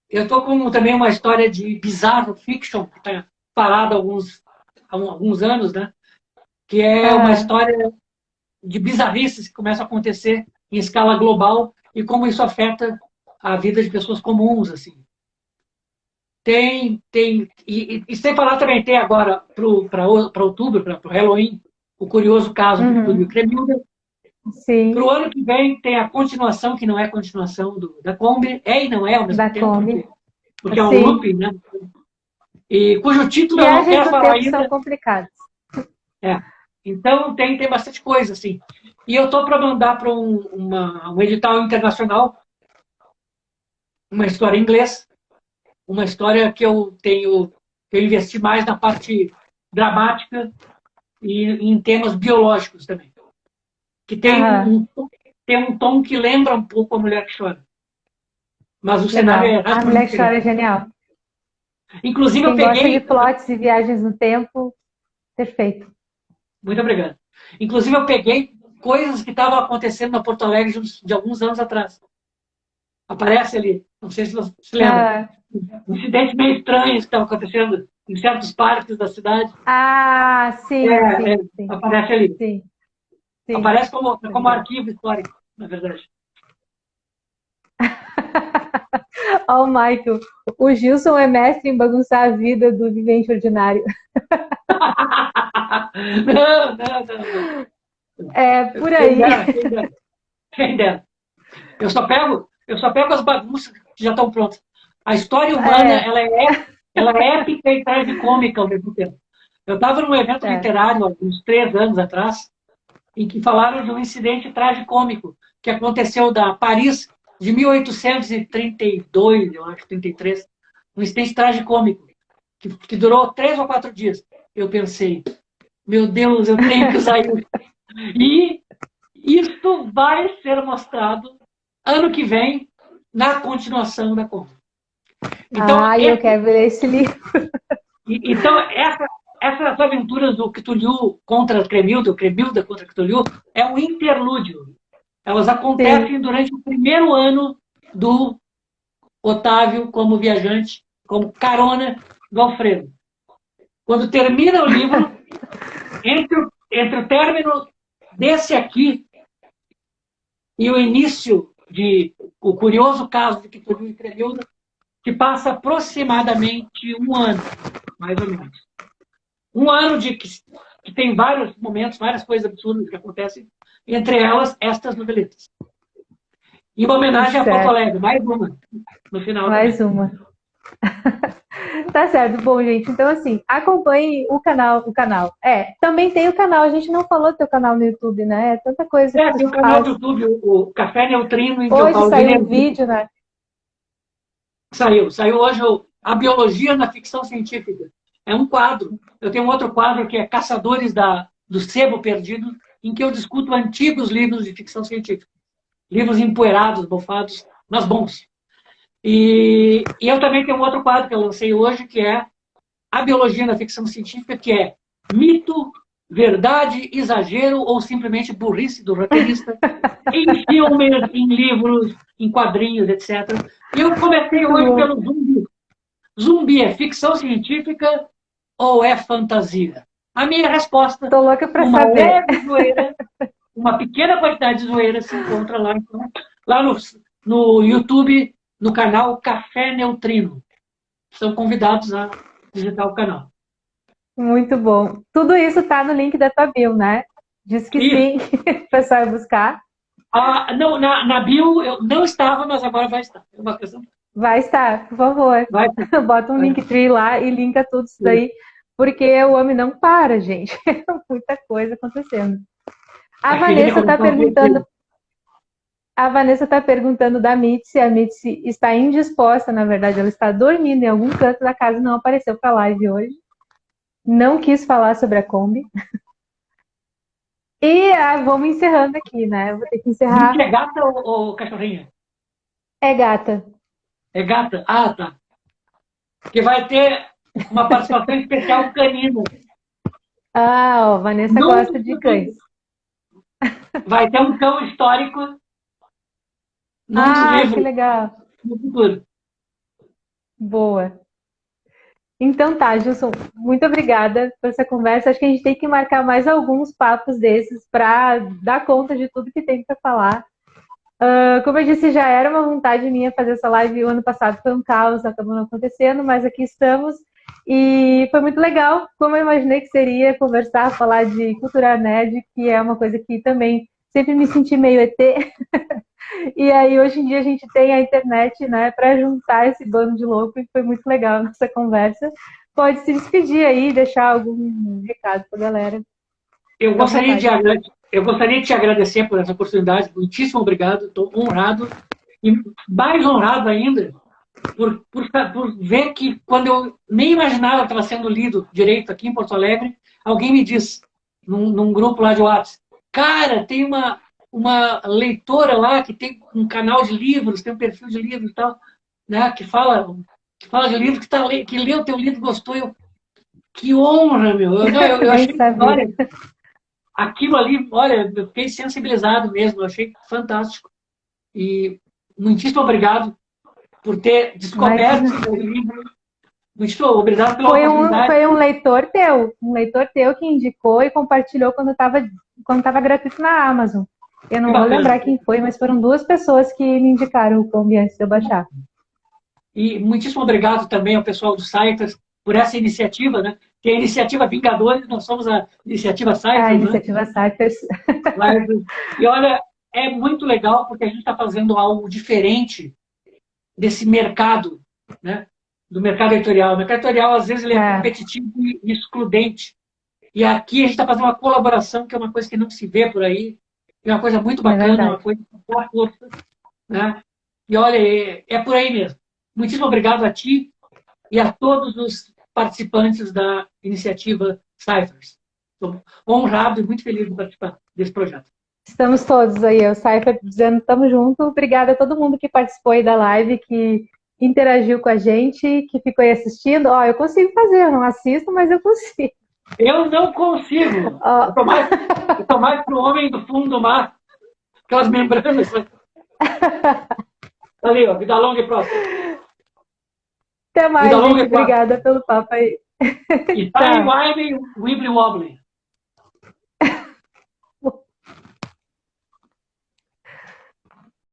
Eu estou com também uma história de bizarro fiction, que está parada há alguns anos, né? Que é uma Aham. história de bizarrices que começam a acontecer em escala global e como isso afeta a vida de pessoas comuns, assim. E sem falar também, tem agora para outubro, para o Halloween, o curioso caso de Túlio Uhum. Cremilda. Para o Sim. ano que vem tem a continuação, que não é continuação da Kombi, e não é ao mesmo Da tempo, Kombi. porque é um Sim. looping, né? E cujo título eu não Viagens quero no falar tempo são ainda. complicadas. É. Então tem bastante coisa, assim. E eu estou para mandar para um edital internacional uma história em inglês, uma história que eu investi mais na parte dramática e em temas biológicos também. Que Aham. tem um tom que lembra um pouco A Mulher que Chora. Mas o cenário Legal. é A radicalmente Mulher que Chora diferente. é genial. Inclusive, eu Quem gosta de peguei. plots e viagens no tempo, perfeito. Muito obrigado. Inclusive, eu peguei coisas que estavam acontecendo na Porto Alegre de alguns anos atrás. Aparece ali, não sei se você se lembra. Ah, Incidentes meio estranhos que estavam acontecendo em certos parques da cidade. ah, sim, sim, sim, Aparece ali. sim, sim. Aparece como Lembrei. arquivo histórico, na verdade. Ó, o Michael. O Gilson é mestre em bagunçar a vida do vivente ordinário. Não. É por Quem aí. dera, quem dera. Quem dera. Eu só pego as bagunças que já estão prontas. A história humana, É, ela é épica e tragicômica ao mesmo tempo. Eu estava num evento é. literário, há uns 3 anos atrás, em que falaram de um incidente tragicômico que aconteceu da Paris de 1832, eu acho, 33. Um incidente tragicômico, que durou 3 ou 4 dias. Eu pensei, meu Deus, eu tenho que usar isso. E isso vai ser mostrado ano que vem na continuação da conta. Então, Ah, eu quero ler esse livro. então essas aventuras do Cthulhu contra Cremilda, o Cremilda contra Cthulhu, é um interlúdio. Elas Sim. acontecem durante o primeiro ano do Otávio como viajante, como carona do Alfredo. Quando termina o livro, entre o término desse aqui e o início de O Curioso Caso de Cthulhu e Cremilda, que passa aproximadamente um ano, mais ou menos. Um ano que tem vários momentos, várias coisas absurdas que acontecem, entre elas estas noveletas. Em uma Tá homenagem a Porto certo. Alegre, mais uma, no final também. Mais uma. Tá certo. Bom, gente, então assim, acompanhe o canal. Também tem o canal, a gente não falou do teu canal no YouTube, né? É tanta coisa que tu Tem um canal do faz. YouTube, o Café Neutrino, em que eu Hoje falo de saiu um energia. vídeo, né? Saiu hoje a biologia na ficção científica. É um quadro. Eu tenho um outro quadro que é Caçadores do Sebo Perdido, em que eu discuto antigos livros de ficção científica. Livros empoeirados, bofados, mas bons. E eu também tenho um outro quadro que eu lancei hoje, que é A Biologia na Ficção Científica, que é mito, verdade, exagero ou simplesmente burrice do roteirista em filmes, em livros, em quadrinhos, etc. E eu comecei hoje pelo Zumbi. Zumbi é ficção científica ou é fantasia? A minha resposta, Tô louca pra uma saber. leve zoeira, uma pequena quantidade de zoeira se encontra lá, então, lá no YouTube, no canal Café Neutrino. São convidados a visitar o canal. Muito bom. Tudo isso tá no link da tua bio, né? Diz que Isso. sim, o pessoal vai buscar. Não, na bio eu não estava, mas agora vai estar. É uma questão. Vai estar, por favor. Vai. Bota um Linktree lá e linka tudo isso daí, porque o homem não para, gente. É muita coisa acontecendo. A Vanessa está perguntando. A Vanessa está perguntando da Mitzi. A Mitzi está indisposta, na verdade, ela está dormindo em algum canto da casa e não apareceu para a live hoje. Não quis falar sobre a Kombi. E vamos encerrando aqui, né? Eu vou ter que encerrar. Mitzi é gata ou cachorrinha? É gata. É gata? Ah, tá. Porque vai ter uma participação especial canina. Ah, ó, Vanessa gosta de cães. Vai ter um cão histórico num dos livros. Que legal. No futuro. Boa. Então tá, Gilson, muito obrigada por essa conversa. Acho que a gente tem que marcar mais alguns papos desses para dar conta de tudo que tem para falar. Como eu disse, já era uma vontade minha fazer essa live. O ano passado foi um caos, acabou não acontecendo, mas aqui estamos. E foi muito legal, como eu imaginei que seria, conversar, falar de cultura nerd, que é uma coisa que também sempre me senti meio ET. E aí, hoje em dia, a gente tem a internet, né, para juntar esse bando de louco, e foi muito legal nossa conversa. Pode se despedir aí, deixar algum recado para a galera. Eu gostaria de te agradecer por essa oportunidade. Muitíssimo obrigado. Estou honrado. E mais honrado ainda por ver que, quando eu nem imaginava que estava sendo lido direito aqui em Porto Alegre, alguém me disse, num grupo lá de WhatsApp, cara, tem uma leitora lá que tem um canal de livros, tem um perfil de livros e tal, né, que fala de livro, que leu o teu livro e gostou. Que honra, meu. Eu achei que, olha, aquilo ali, olha, eu fiquei sensibilizado mesmo, eu achei fantástico. E muitíssimo obrigado por ter descoberto o livro. Muito obrigado pela oportunidade. Foi um leitor teu que indicou e compartilhou quando estava gratuito na Amazon. Eu não vou lembrar quem foi, mas foram 2 pessoas que me indicaram o Kombi antes de eu baixar. E muitíssimo obrigado também ao pessoal do Cyphers por essa iniciativa, né? Que é a iniciativa Vingadores, nós somos a iniciativa Cyphers. A iniciativa Cyphers. E olha, é muito legal porque a gente está fazendo algo diferente desse mercado, né? Do mercado editorial. O mercado editorial, às vezes, ele é competitivo e excludente. E aqui a gente está fazendo uma colaboração, que é uma coisa que não se vê por aí. É uma coisa muito bacana, uma coisa com boa força. Né? E olha, é por aí mesmo. Muitíssimo obrigado a ti e a todos os participantes da iniciativa Cyphers. Estou honrado e muito feliz de participar desse projeto. Estamos todos aí, o Cypher dizendo estamos juntos. Obrigada a todo mundo que participou aí da live, que interagiu com a gente, que ficou aí assistindo. Eu consigo fazer, eu não assisto, mas eu consigo. Eu não consigo. Eu tô mais pro homem do fundo do mar. Aquelas membranas. Valeu, vida longa e próxima. Até mais, gente. Obrigada pelo papo aí. E time, wibbly wobbly.